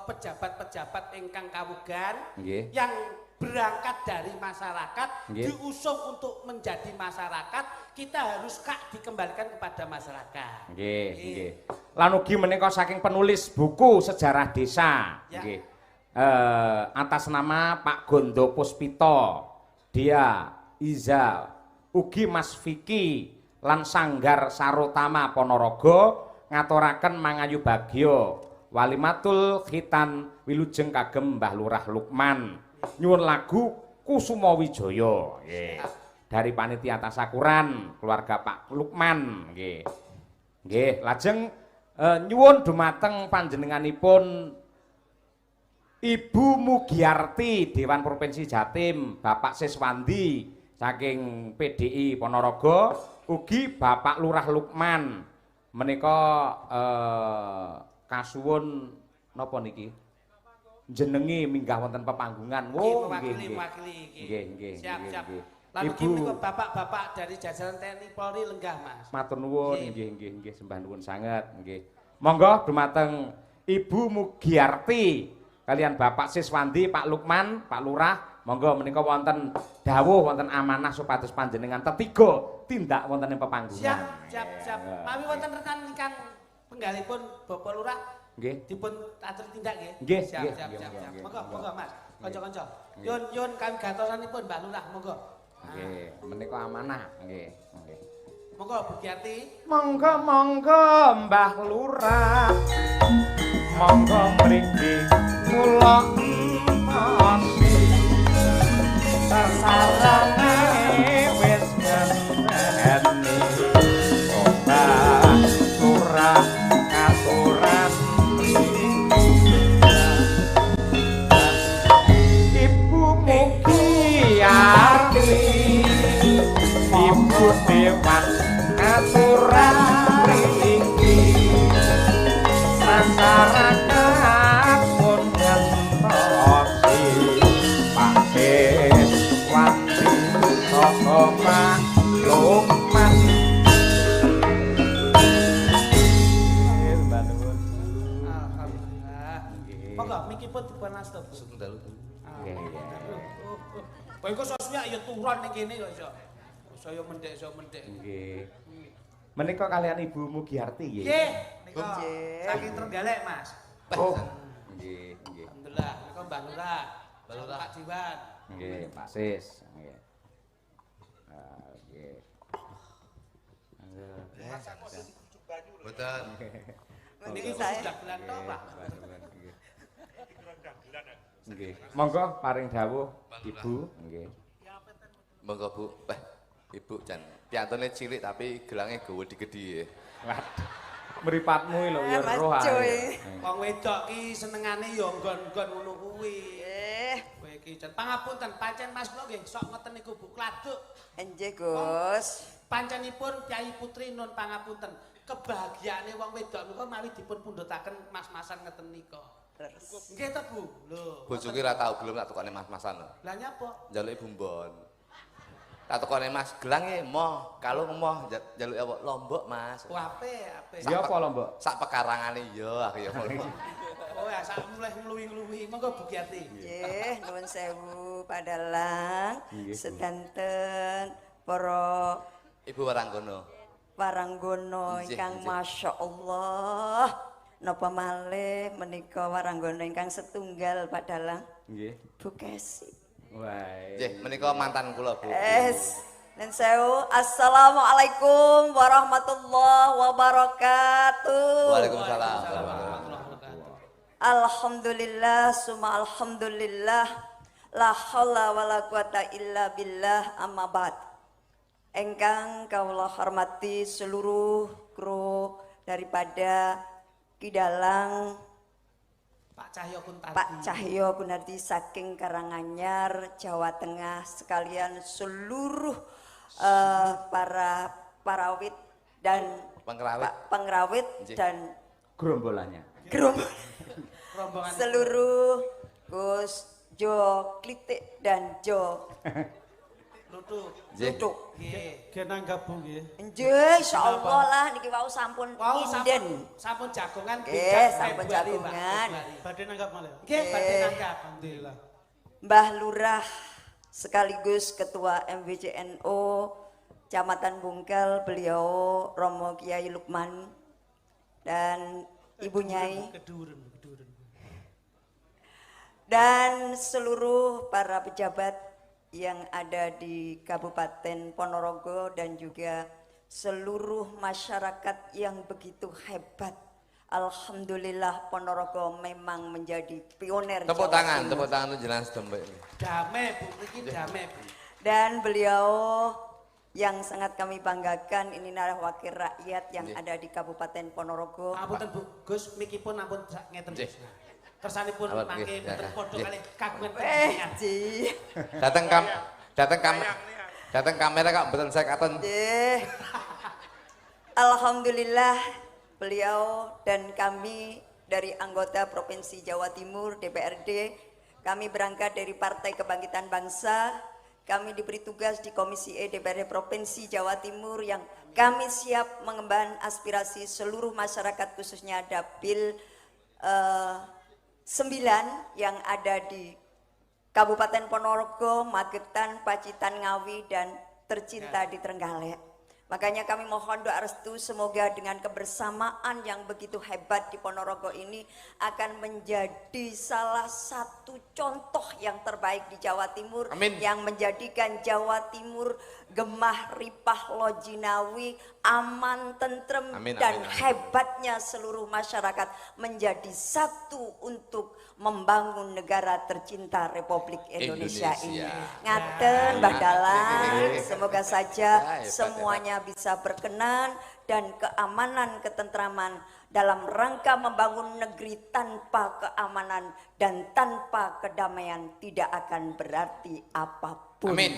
C: pejabat-pejabat ingkang kawugan
B: Nggih.
C: yang berangkat dari masyarakat
B: Nggih.
C: diusung untuk menjadi masyarakat, kita harus dikembalikan kepada masyarakat.
B: Nggih, nggih. Lan ugi menika saking penulis buku sejarah desa,
C: Ya.
B: nggih. Atas nama Pak Gondo Puspito, dia Iza, ugi Mas Vicky lan Sanggar Sarotama Ponorogo ngaturaken mangayu bagya walimatul khitan wilujeng kagem Mbah Lurah Lukman nyuwun lagu Kusuma Wijaya, nggih. Dari panitia tasakuran keluarga Pak Lukman, nggih. Nggih, lajeng nyuwun dumateng panjenenganipun Ibu Mugiyarti Dewan Provinsi Jatim, Bapak Siswandi saking PDI Ponorogo, ugi Bapak Lurah Lukman menika kasuwun napa niki? Jenengi minggah wonten pepanggungan. Oh,
C: mewakili.
B: Nggih.
C: Siap.
B: nggih.
C: Lalu
B: Ibu
C: menika bapak-bapak dari jajaran TNI Polri lenggah, Mas.
B: matur nuwun, nggih, sembah nuwun sanget, nggih. Monggo dumateng Ibu Mugiyarti kalian Bapak Siswandi, Pak Lukman, Pak Lurah, monggo menika wonten dawuh, wonten amanah supados panjenengan tetiga tindak wonten ing pepanggungan.
C: Siap. Mami wonten rekan ingkang penggalipun Bapak Lurah
B: Nggih.
C: dipun atur tindak nggih.
B: Nggih,
C: Siap.
B: nggih.
C: Monggo Mas. Kanca-kanca. Yun kami gatosanipun Mbak Lurah, monggo.
B: Nggih, menika amanah, nggih.
C: Monggo Bu Giarti.
B: Monggo Mbah Lurah. Monggo mriki kula emosi. Sasarane wis ngenteni. Mbah Lurah aturan Ibu Mugiyarti, Ibu Dewan aturan mriki masyarakat pun ngentosi Pak Siswandi saka Pak Lukman.
C: Alhamdulillah. Monggo mikipun dipun asta.
A: Sebentar.
C: Kowe kok sosnya ya turun ning kene kok iso. Saya mendek.
B: Nggih. Menika kalian Ibu Mugiyarti nggih.
C: Nggih, nika saking Trenggalek, Mas.
B: Oh, nggih.
C: Alhamdulillah, nika Mbah Lurah, Pak Diwan.
B: Nggih, Pak Sis. Nggih. Nggih.
A: Betul.
C: Niki sudah bulan tok, Pak.
B: Nggih. Monggo paring dawuh Ibu, nggih.
A: Monggo Bu. Ibu jan piantone cilik tapi gelange gedhi.
B: Waduh. Mripatmu lho ya roh ae.
C: Wong wedok ki senengane ya nggon-nggon ngono kuwi. Kowe niki jan pangapunten pancen Mas kula nggih sok ngeten niku Bu kladuk.
E: Nggih, Gus.
C: Pancenipun Kyai Putri nun pangapunten. Kebahagiaane wong wedok menika mawi dipun pundhutaken mas-masan ngeten nika. Nggih to Bu. Lho.
A: Bojoku ora tau gelem tak tukane mas-masan.
C: Lah nyapa?
A: Njaluki bumbon. Tak tukane Mas gelang moh, kalung moh njaluki apa? Lombok, Mas.
C: Apik.
B: Ya apa Lombok?
A: Sak pekarangane ya aku ya.
C: Oh ya sak mulai ngluwi-ngluwi. Monggo Bu Kiati.
E: Nggih, nuwun sewu padalang. Sedanten para
A: Ibu Waranggono.
E: waranggono ingkang masyaallah. Napa malih menika waranggono ingkang setunggal padalang.
B: Nggih.
E: Bu Kesi.
B: Wae.
A: Nggih, menika mantan kula, Bu.
E: Nun sewu. Assalamualaikum warahmatullahi wabarakatuh.
A: Waalaikumsalam.
E: Alhamdulillah summa alhamdulillah la haula wala quwata illa billah amma ba'd. Engkang kawula hormati seluruh kru daripada Kidalang
C: Pak Cahyo Kuntardi.
E: Pak Cahyo Kunardi saking Karanganyar, Jawa Tengah sekalian seluruh para parawit dan pengrawit dan
B: Gerombolannya.
C: Rombongan
E: seluruh Gus Jo Klitik dan Jo
C: Lutuk.
E: Lutuk.
C: Nggih.
F: Genang gabung nggih.
E: Nggih, insyaallah lah niki wau sampun
C: Wau
E: inden.
C: sampun jagongan
E: Nggih, sampun
C: Februari, Mbak.
E: jagongan.
F: Badhe nanggap malih.
C: Nggih, badhe nanggap.
F: Alhamdulillah.
E: Mbah Lurah sekaligus Ketua MWCNO Kecamatan Bungkal, beliau Romo Kiai Lukman dan Ibu Nyai
F: Keduren.
E: dan seluruh para pejabat yang ada di Kabupaten Ponorogo dan juga seluruh masyarakat yang begitu hebat. Alhamdulillah Ponorogo memang menjadi pioner.
A: Tepuk
E: Jawa
A: tangan
E: Timur.
A: itu jelas dembek.
C: Damai Bu, niki damai Bu.
E: Dan beliau yang sangat kami banggakan ini adalah wakil rakyat yang ada di Kabupaten Ponorogo.
C: Apunten Bu, Gus mikipun ampun ngeten Gus. Kersanipun
A: Awet,
C: mangke
A: nggih,
C: mboten
A: ya,
C: padha
A: nggih.
C: kalih kagungan panjenengan.
E: Ji.
A: Dateng kamera kak mboten saya katon.
E: Nggih. Alhamdulillah beliau dan kami dari anggota Provinsi Jawa Timur DPRD, kami berangkat dari Partai Kebangkitan Bangsa. Kami diberi tugas di Komisi E DPRD Provinsi Jawa Timur yang kami siap mengemban aspirasi seluruh masyarakat khususnya Dapil 9 yang ada di Kabupaten Ponorogo, Magetan, Pacitan, Ngawi, dan tercinta di Trenggalek. Makanya kami mohon doa restu semoga dengan kebersamaan yang begitu hebat di Ponorogo ini akan menjadi salah satu contoh yang terbaik di Jawa Timur.
A: Amin.
E: Yang menjadikan Jawa Timur gemah ripah lojinawi, aman, tentrem,
A: Amin,
E: dan
A: amin, amin.
E: hebatnya seluruh masyarakat menjadi satu untuk membangun negara tercinta Republik Indonesia ini.
A: Indonesia.
E: Ngaten Mbah Dalang,
A: Ya,
E: semoga
A: ya,
E: saja
A: hebat,
E: semuanya bisa berkenan dan keamanan ketentraman dalam rangka membangun negeri tanpa keamanan dan tanpa kedamaian tidak akan berarti apapun.
A: Amin.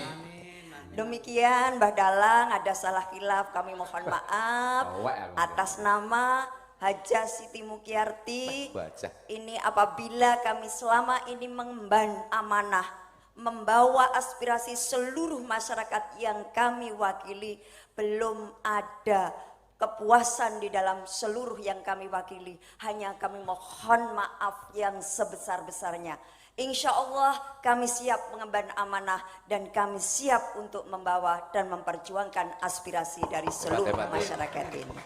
E: Demikian Mbah Dalang, ada salah khilaf kami mohon maaf atas nama Haja Siti Mukyarti.
A: Baca.
E: Ini apabila kami selama ini mengemban amanah membawa aspirasi seluruh masyarakat yang kami wakili, belum ada kepuasan di dalam seluruh yang kami wakili. Hanya kami mohon maaf yang sebesar-besarnya. Insya Allah kami siap mengemban amanah dan kami siap untuk membawa dan memperjuangkan aspirasi dari seluruh
A: Hebat, hebat.
E: masyarakat ini.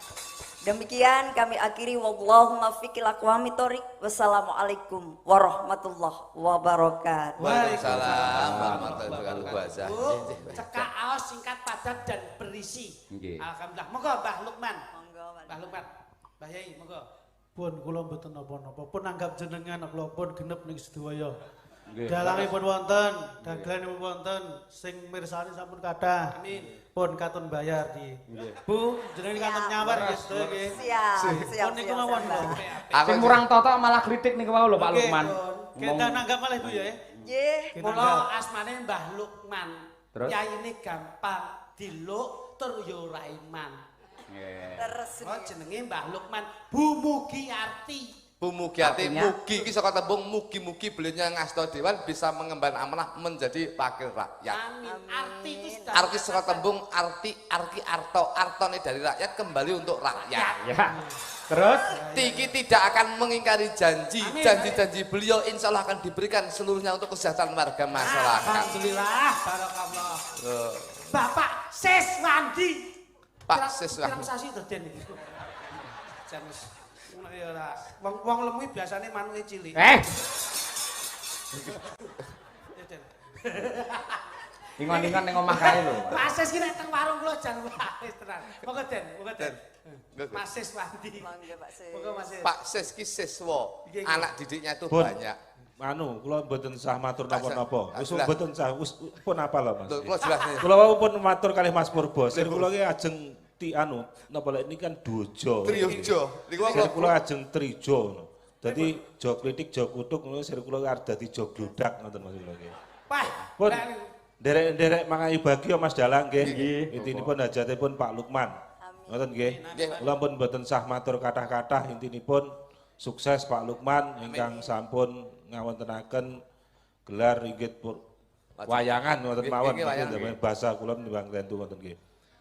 E: Demikian kami akhiri, wallahumma fiqil aqwami thoriq. Wassalamualaikum warahmatullahi wabarakatuh.
A: Waalaikumsalam warahmatullahi wabarakatuh.
C: Bu, cekak aos singkat padat dan berisi.
B: Nggih.
C: Alhamdulillah. Monggo Mbah Lukman.
E: Monggo, Pak.
C: Mbah Lukman. Mbah Yai, monggo.
F: Pun kula mboten napa-napa. Pun anggap jenengan kula pun genep niki sedaya.
B: Nggih.
F: Dalangipun wonten, dagelanipun wonten, sing mirsani sampun kathah.
C: Amin.
F: Pun katon bayar di. Bu, jenengan katon
E: Siap.
F: nyawar nggih sedaya nggih.
E: Siap.
F: Pun niku mawon, Bu.
B: Sing murang totok malah kritik niku wau lho Pak
F: Oke,
B: Lukman.
F: Pun. Kita nanggap malih Bu ya.
E: Nggih.
C: Mula asmane Mbah Lukman.
B: Terus?
C: Yaine gampang diluk tur yo ora iman.
B: Nggih.
E: Terus
C: Oh jenenge Mbah Lukman Bumugi Arti.
A: Bumugi arti
B: Artinya?
A: mugi iki saka tembung mugi-mugi beliaunya ngasta dewan bisa mengemban amanah menjadi wakil rakyat.
C: Amin. Arti itu sudah
A: Arti saka tembung arti arto artone dari rakyat kembali untuk rakyat.
B: Ya. Terus
A: Tiki tidak akan mengingkari janji.
C: Amin.
A: Janji-janji beliau insya Allah akan diberikan seluruhnya untuk kesejahteraan warga masyarakat.
C: Alhamdulillah, barokallah.
A: Eh,
C: Bapak Seswandi.
A: Pak Seswandi.
C: Pirang sasi terden iki. Jan wis ya ora. Wong lemu biasane manuke cilik. Ya, Den.
B: ingon-ingon ning omah kae lho.
C: Pak Ses ki nek teng warung kula jan wis tenan. Monggo Den, monggo Den. Mas Seswandi.
E: Mangga Pak Sis.
C: Monggo Mas Ses.
A: Pak Seski Seswo,
C: Iya, iya.
A: anak didiknya itu
G: Bun.
A: banyak.
G: Anu, kula mboten sah matur napa-napa. Wis
A: Jelas.
G: mboten sah, wis pun apa lho Mas.
A: Loh, kalau jelas nih.
G: Kula wau pun matur kalih Mas Purbo. Sir kula ki ajeng anu, napa lek ini kan dojo.
A: Triojo. Niku
G: Sir kula ajeng trijo ngono. Dadi jo klitik jo kutuk ngono sir kula arep dadi jo glodak ngoten Mas kula ki.
C: Pak,
G: Pun
C: lek-
G: nderek-nderek mangahi bagya Mas Dalang nggih.
B: Nggih.
G: Intinipun hajatipun Pak Lukman. Ngoten nggih.
A: Nggih.
G: Kula pun mboten sah matur kathah-kathah intinipun sukses Pak Lukman ingkang sampun ngawontenaken gelar inggih wayangan ngoten
A: Nggih,
G: mawon
A: nggih, wayangan.
G: Zaman basa kula nimbang tentu ngoten nggih.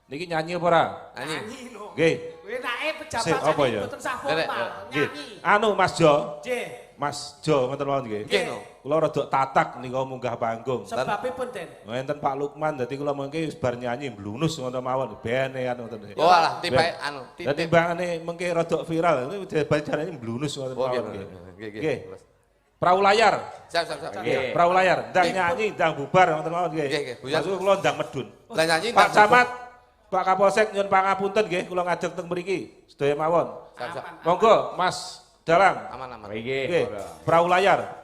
G: Niki nyanyi apa ora?
A: Nyanyi.
C: nyanyi lho.
G: Nggih.
C: Kowe nake pejabat
G: Sik, apa
C: sakit
G: ya?
C: mboten sah
A: Derek,
C: formal,
G: Nggih.
C: nyanyi.
G: Anu Mas Jo,
C: Nggih.
G: Mas Jo ngoten mawon nggih.
A: Nggih, no.
G: Kula rada tatak nika munggah panggung.
C: Sebabipun Den.
G: Ngenten Pak Lukman dadi kula mengki wis bar nyanyi blunus ngoten mawon benean ngoten.
A: Oh alah, tiba anu,
G: Dadi
A: titip.
G: timbangane mengki rada viral niku jarane blunus ngoten
A: Oh,
G: mawon
A: nggih,
G: nggih.
A: nggih, nggih.
G: Nggih. Perahu layar.
A: Siap, siap, siap.
B: Nggih.
G: Perahu layar, ndang nyanyi, ndang bubar ngoten mawon nggih.
A: Nggih, nggih, buyar.
G: Maksud kula ndang medun.
A: Lah nyanyi
G: Pak
A: ndang
G: Camat, Pak Kapolsek nyuwun pangapunten nggih kula ngajeng teng mriki. Sedaya mawon.
A: Siap, siap.
G: Monggo Mas Dalang.
A: Aman, aman.
B: Nggih.
G: Nggih, perahu layar.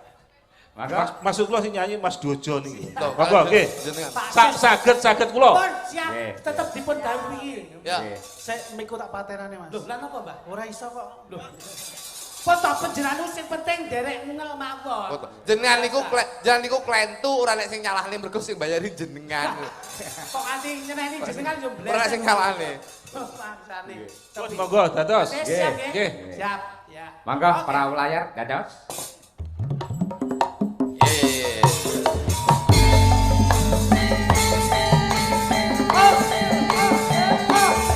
B: Maka
G: Masuk kula sing nyanyi Mas Dojo niki.
A: Tuh,
G: Monggo nggih.
A: jenengan.
G: Saged kula.
C: Pun siap,
B: Nggih.
C: tetep dipun dawuhi iki.
A: Ya.
B: Nggih.
F: Sik miku tak patenane Mas.
C: Loh, lan apa, Mbak?
F: Ora iso kok.
C: Loh. Foto penjenengan sing penting derek ngel mawon.
A: Foto. Jenengan niku klentu ora nek sing nyalahne mergo sing bayarin jenengan.
C: Kok nganti nyeneni jenengan yo blek.
A: Ora sing nyalahne.
C: Bangsane.
G: Pun monggo dados.
C: Oke, siap
B: Nggih,
C: nggih.
G: nggih.
C: Siap, ya.
B: Mangga
C: Oke.
B: perahu layar dados.
A: Ye.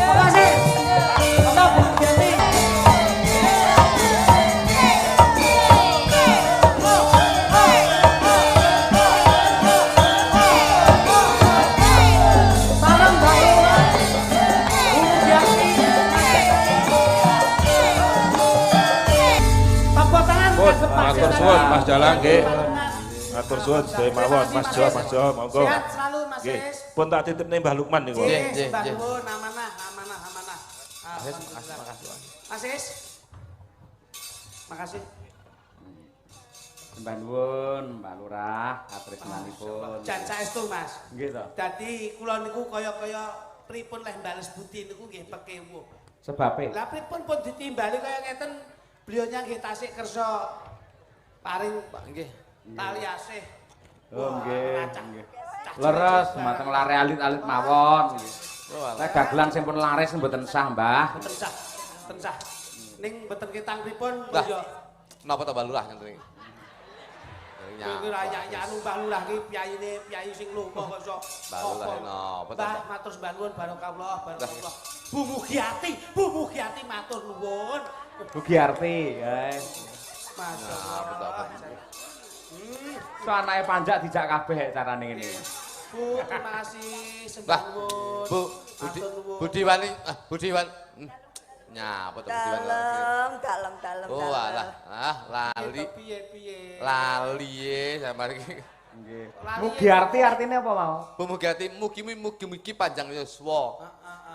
C: Makasih. Monggo Bu Yati. Salam Mbak Lurah. Bu Yati. Tepuk tangan
G: Pun
C: buat Pak
G: matur
C: Seswandi.
G: suwun Mas Dalang nggih.
C: Matur
G: Matur suwun sedaya mawon Mas Jo, monggo.
C: Sehat selalu Mas
G: Nggih.
C: Sis.
G: Pun tak titipne Mbah Lukman niku.
A: Nggih,
C: Nggih,
A: nggih,
C: sembah
A: nggih.
C: nuwun, amanah. Alhamdulillah. Mas Sis. Makasih.
B: Sembah nuwun Mbak Lurah, atresnanipun.
C: Jan saestu Mas.
B: Nggih to.
C: Dadi kula niku kaya-kaya pripun leh bales budi niku nggih pekewuh.
B: Sebabe.
C: Lah pripun pun ditimbali kaya ngeten beliaunya nggih tasik kersa paring
A: Nggih.
C: tali asih.
B: Oh
C: Wah,
B: nggih.
C: ngacak.
B: Nggih.
C: Cah
B: Leres
C: cilik
B: mateng lare alit-alit mawon. Nggih.
A: Oh alah.
B: Lah dagelan sing pun laris mboten sah, Mbah.
C: Mboten sah. Mboten sah. Ning mboten kitang pripun
A: Lah.
C: yo
A: Napa to balurah ngeten iki?
C: Iki raya Mbah Lurah ki piyai sing lumpuh kok iso.
A: Mbah Lurah napa to,
C: Mbah
A: Mbah?
C: matur sembah nuwun barokallah. Bu Mugiati matur nuwun.
B: Bugi Arti, guys.
C: Masyaallah.
B: So anake panjak dijak kabeh carane ngene.
C: Bu, terima kasih sembah
A: Mbah,
C: nuwun.
A: Bu,
C: Matur nuwun.
A: Budiwani, Budiwan. Nyapa to Budiwan?
E: Dalem.
A: Oh alah, lali.
C: Piye?
A: Lali sama iki.
B: Nggih.
C: Lali
B: Mugi
C: ya.
B: Arti artine apa mau?
A: Pemugati mugi-mugi panjang yuswa.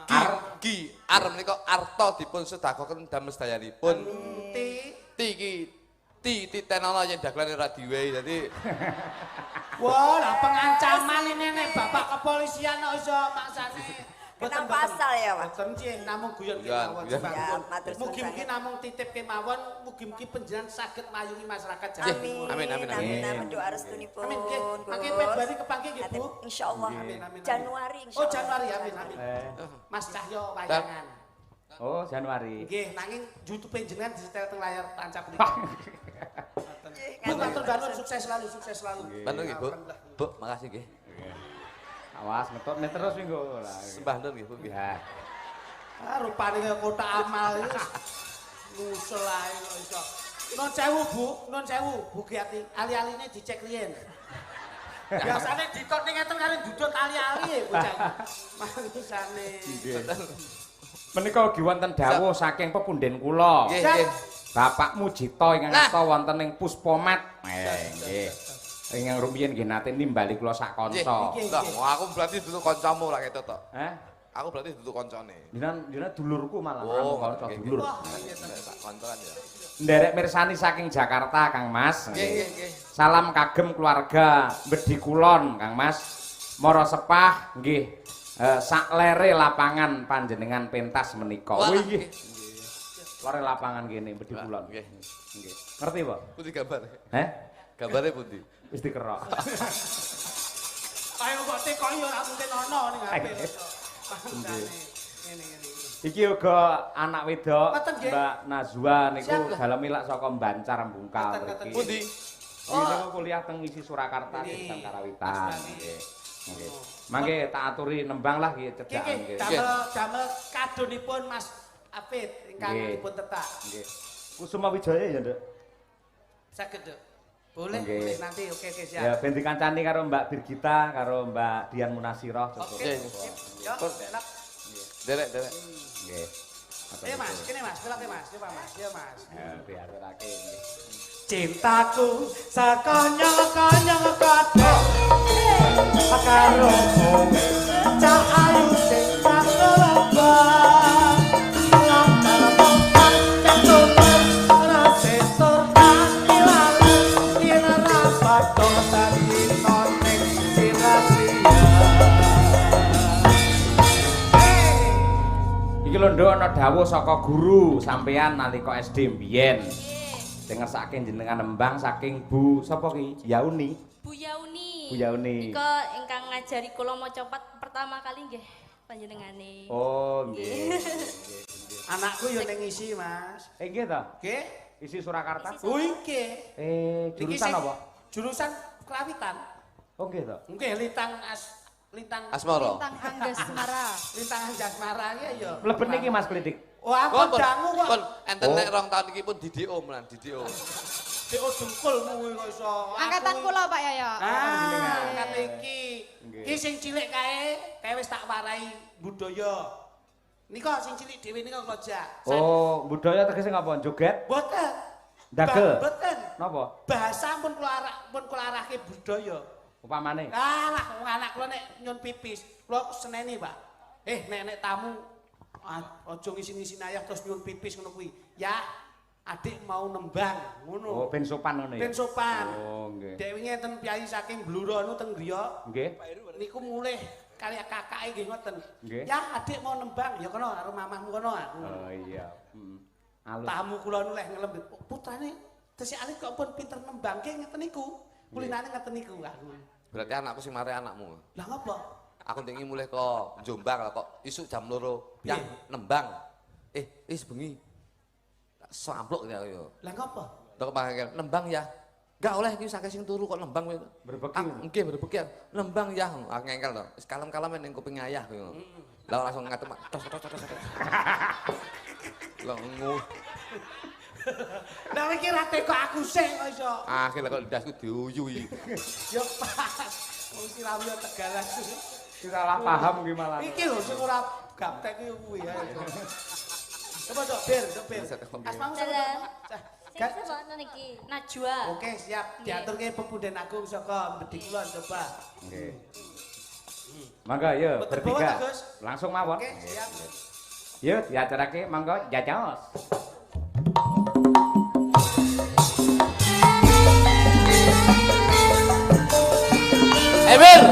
C: Ah,
A: Gi ar menika arta dipun sedakoken damel sedayanipun. Ti tenono yen dagelane ora diwehi dadi
C: Wah, lah pengancaman ini nek Bapak kepolisian kok iso maksane
E: Kena pasal ya, Pak.
C: Boten nggih, namung guyon
A: Guyon,
C: kemawon.
A: guyon.
E: Ya, matur suwun
C: Mugi-mugi
E: banget.
C: namung titip kemawon, mugi-mugi panjenengan saged mayungi masyarakat
A: Amin.
C: Jawa.
A: Amin, amin,
E: Amin. Amin. Doa restunipun.
C: Amin nggih. Mangke
E: Gus.
C: Februari kepanggih nggih, Bu.
E: Insyaallah.
C: Amin, amin.
E: Januari
C: Oh,
E: insyaallah.
C: Januari amin amin.
B: Eh.
C: Mas Cahyo wayangan.
B: Oh, Januari.
C: Nggih, nanging YouTube jenengan disetel teng layar tancap
B: Wah.
C: niki. Bu, matur nuwun, sukses selalu, sukses selalu.
A: Bantu nggih, Bu. Bu, makasih nggih.
B: Awas ngetutne terus minggu.
A: Sembah nur nggih, Bu.
B: Ya.
C: Ah, rupane kaya kotak amal iki. Ngusel ae kok iso. Nun sewu, Bu, nun sewu. Bu Giati, ali-aline dicek riyen. Biasane ditot ning ngeten kali dudut ali-ali ya bocah. Mangsane.
B: Menika ugi wonten dawuh saking pepunden kula.
A: Nggih, nggih.
B: Bapak Mujito ingkang
A: Nah.
B: asta wonten ing Puspomat. Nggih. Ingkang rumiyin nggih nate nimbali kula sak
A: Nggih,
B: kanca.
A: nggih. Aku berarti duduk kancamu lah ketok tok.
B: Heh.
A: Aku berarti duduk kancane.
B: Dina dulurku malah
A: Oh,
B: kanca
A: nggih,
B: dulur.
A: nggih. Sak kancan ya.
B: Nderek mirsani saking Jakarta Kang Mas.
A: Nggih, nggih, nggih.
B: Salam kagem keluarga Bedi Kulon Kang Mas. Mara sepah nggih sak lere lapangan panjenengan pentas menika.
A: Wah,
B: Oh nggih.
A: nggih.
B: Lore lapangan kene Bedi Kulon.
A: Nggih.
B: Nggih. Ngerti, Pak?
A: Pundi gambar?
B: Heh?
A: Gambare pundi?
B: Wis dikerok.
C: Ayo kok tekoki ora mungkin ana ning HP. Mangsane. Ngene.
B: Iki uga anak wedok
C: Ngoten, nggih.
B: Mbak Nazwa niku
C: Siap, lah.
B: dalem milak saka Bancar Mbungkal
C: Ngoten, ngoten.
B: mriki.
A: Pundi?
B: Iki niku kuliah teng isi Surakarta
C: Ini.
B: Desan Karawitan.
C: Mas
B: Nggih. Nggih. Mangke tak aturi nembang lah nggih
C: Nggih,
B: cedakan nggih.
C: damel kadonipun Mas Afid ingkang
B: Nggih.
C: dipun tetak.
B: Nggih. Kusuma Wijaya ya, Nduk.
C: Saged, Duk. Boleh,
B: Nggih.
C: boleh nanti. Oke, siap.
B: Ya ben dikancani karo Mbak Birgita karo Mbak Dian Munasirah.
C: Oke,
A: Nggih.
C: sip. Yo, enak.
A: Derek, derek.
B: Nggih.
C: Ayo Mas, kene Mas, pelake Mas, coba Mas, ya Mas.
B: Ya diaturake nggih.
C: Cintaku sakanya-kanya kabeh karo kowe cah ayu sing pakeloban lantar mokan cetukan rase torkan ilale yen ora padha sarino ning siralia.
B: Iki lho Nduk ana dawuh saka guru sampean nalika SD mbiyen. Sing ngersake jenengan nembang saking Bu sapa ki? Yauni.
H: Bu Yauni.
B: Bu Yauni.
H: Nika ingkang ngajari kula maca pertama kali nggih panjenengane.
B: Oh, nggih.
C: Anakku yo ning isi, Mas.
B: Nggih ta?
C: Nggih.
B: Isi Surakarta.
C: Oh, nggih. Niki
B: Jurusan
C: sing-
B: apa?
C: Jurusan Kerawitan.
B: Oh, nggih ta?
C: Nggih, lintang
A: Asmara.
H: Tentang Anggasmara.
C: lintang Jasmara ya ya.
B: Mlebet niki Mas Klitik.
C: Wah, aku dangu kok.
A: Pun enten nek rong tahun iki pun DDO menan DDO.
C: Deko dengkulmu kuwi kok iso.
H: Angkatan kula Pak Yoyo.
C: Ah, angkat iki.
B: Nggih.
C: Iki sing cilik kae wis tak warai budaya. Nika sing cilik dhewe nika Koja.
B: Oh, budaya tegese ngapa? Joget?
C: Boten.
B: Dagel?
C: Boten.
B: Napa?
C: Bahasa pun kula arahke budaya.
B: Upamane?
C: Alah, wong anak kula nek nyun pipis, kula seneni, Pak. Nek tamu aja ngisi-ngisi ayah terus nyun pipis ngono kuwi. Ya, adik mau nembang ngono.
B: Oh, ben sopan ngono ya.
C: Ben sopan.
B: Oh, nggih.
C: Dek wingi enten piyai saking Bluro niku teng griya.
B: Nggih.
C: Niku mulih kali kakake nggih ngoten.
B: Nggih.
C: Ya, adik mau nembang, ya kono karo mamahmu kono.
B: Oh iya. Heeh. Alus.
C: Tamu kula nu leh ngelem putrane tesih alit kok pun pinter nembang nggih ngeten niku. Kulinane ngeten niku aku.
A: Berarti anakku sing mare anakmu.
C: Lah ngopo?
A: Aku ndek mulih ke Jombang lah kok isuk jam 2 yang nembang. Wis bengi. Tak sampluk ya yo.
C: Lah ngopo?
A: Tok panggil nembang ya. Enggak oleh iki sakit sing turu kok nembang kowe.
B: Berbeki.
A: Nggih berbeki. Nembang ya. Aku ngengkel to. Wis kalem-kalem ning kuping ayah kowe. Lah langsung ngatem tos. Lah ngono.
C: Lah iki ra teko aku sing kok iso.
A: Akhirnya kok lidahku diuyui.
C: Ya pas. Wong Sirawi Tegalan.
B: Salah paham gimana?
C: Iki lho sing ora gaptek iki kuwi ya. Coba Dok, Bir. Asmamu sapa?
H: Sing sapa niki? Najwa.
C: Oke, siap. Diaturke Pepunden Agung saka Bedik Kulon coba.
B: Nggih. Mangga yo
C: Betul bawa,
B: bertiga.
C: Gus.
B: Langsung mawon.
C: Oke, siap.
B: Yo diaturake mangga jajos.
A: Emir.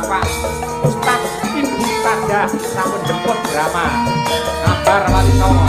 B: Bapak Ustaz Ibu Sada sampun jemput drama Kabar Wali Songo.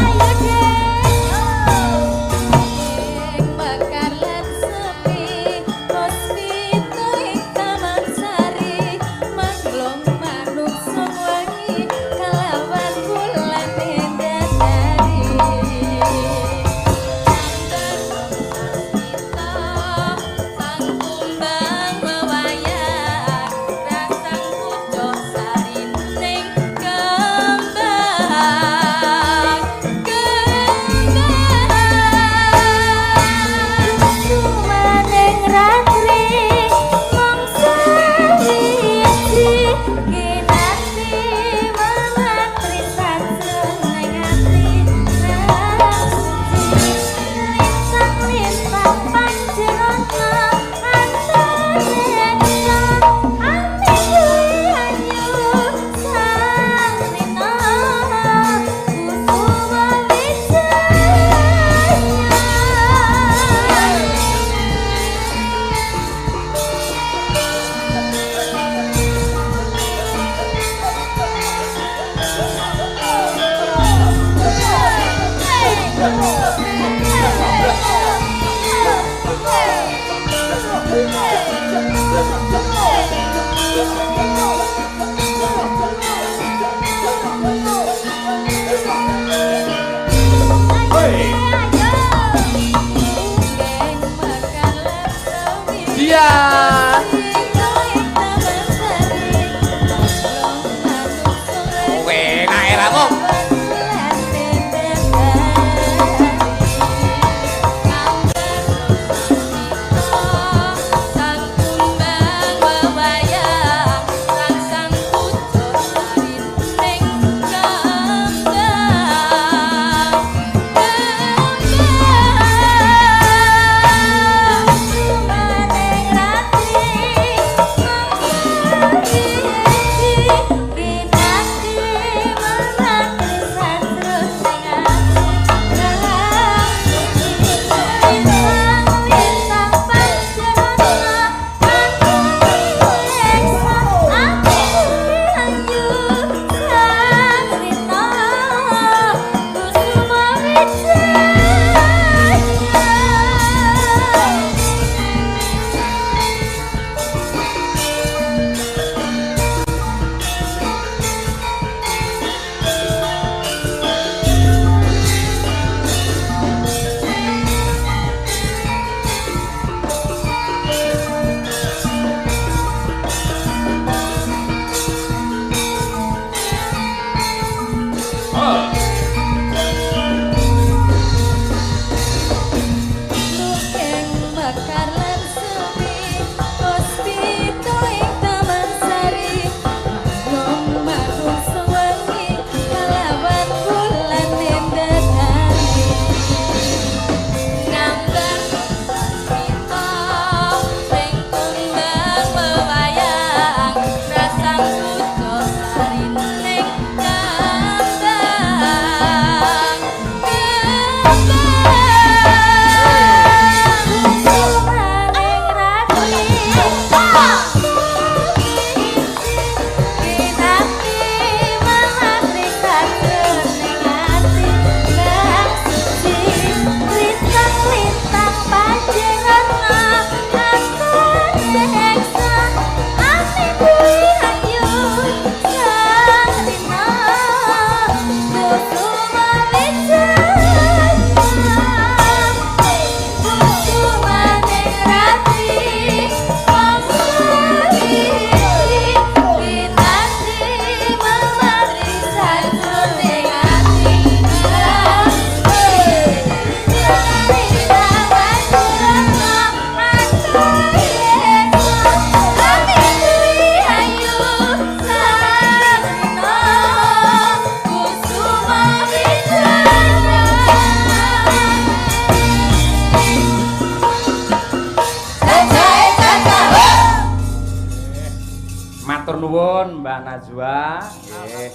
B: Matur nuwun Mbak Najwa. Nggih.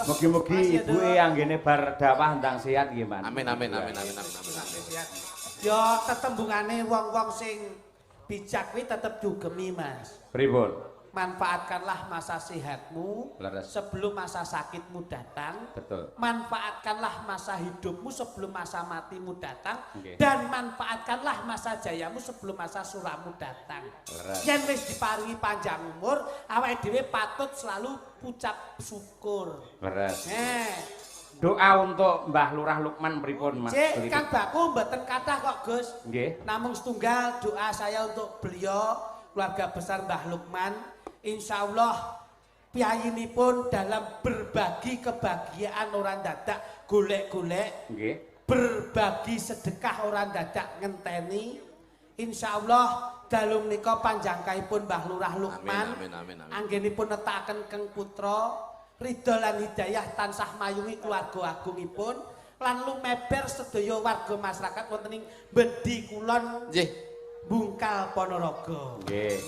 B: Mugi-mugi ibuke anggene bar dakwah ndang sehat nggih, Mas.
A: Amin amin amin amin amin amin.
C: Ya tetembungane wong-wong sing bijak kuwi tetep dugemi, Mas.
B: Pripun?
C: manfaatkanlah masa sehatmu
B: Leres.
C: sebelum masa sakitmu datang.
B: Betul.
C: Manfaatkanlah masa hidupmu sebelum masa matimu datang.
B: Nggih.
C: Dan manfaatkanlah masa jayamu sebelum masa suramu datang.
B: Leres.
C: Yen wis diparingi panjang umur, awake dhewe patut selalu ucap syukur.
B: Leres.
C: Doa
B: untuk Mbah Lurah Lukman pripun, Mas?
C: Cek, Kang Baku mboten kathah kok, Gus.
B: Nggih.
C: Namun setunggal doa saya untuk beliau, keluarga besar Mbah Lukman. Insya Allah piyayinipun dalam berbagi kebahagiaan orang dadak golek-golek, berbagi sedekah orang dadak ngenteni. Insya Allah dalu menika panjangkaipun Mbah Lurah Lukman.
A: Amin.
C: Anggenipun netaken Keng Putra, ridho lan hidayah tansah mayungi keluarga agungipun lan lumeber sedaya warga masyarakat wonten ing Bendi Kulon.
A: Nggih.
C: Bungkal Ponorogo.
B: Nggih.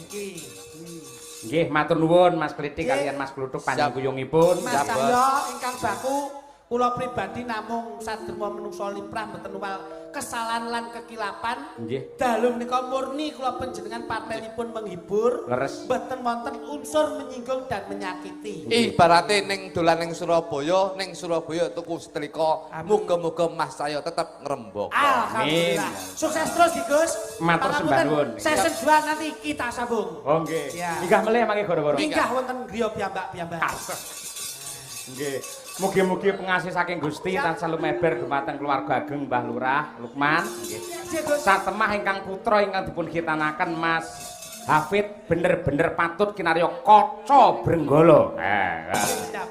C: Nggih,
B: Matur nuwun Mas Klitik kalian Mas Kluthuk panjenenganipun.
C: Mas Cahyo ingkang baku, kula pribadi namung saderma menungsa liprah mboten wal kesalahan lan kekilapan.
B: Nggih.
C: Dalu menika murni kula panjenengan partenipun menghibur.
B: Leres.
C: Mboten wonten unsur menyinggung dan menyakiti.
A: Ibarate ning dolan ning Surabaya tuku setrika. Muga-muga Mas saya tetep ngrembaka.
C: Alhamdulillah. Sukses terus Ki Gus.
B: Matur sembah nuwun.
C: Season 2 nanti kita sambung.
B: Oh nggih.
C: Ya.
B: Minggah melih mangke gara-gara.
C: Minggah wonten griya piyambak-piyambak.
B: Nggih. Mugi-mugi pengasih saking Gusti tansah lumeber dumateng keluarga ageng Mbah Lurah Lukman. Nggih. Satemah ingkang putra ingkang dipun khitanaken Mas Hafid bener-bener patut kinarya kaca Brenggala.
C: Siap.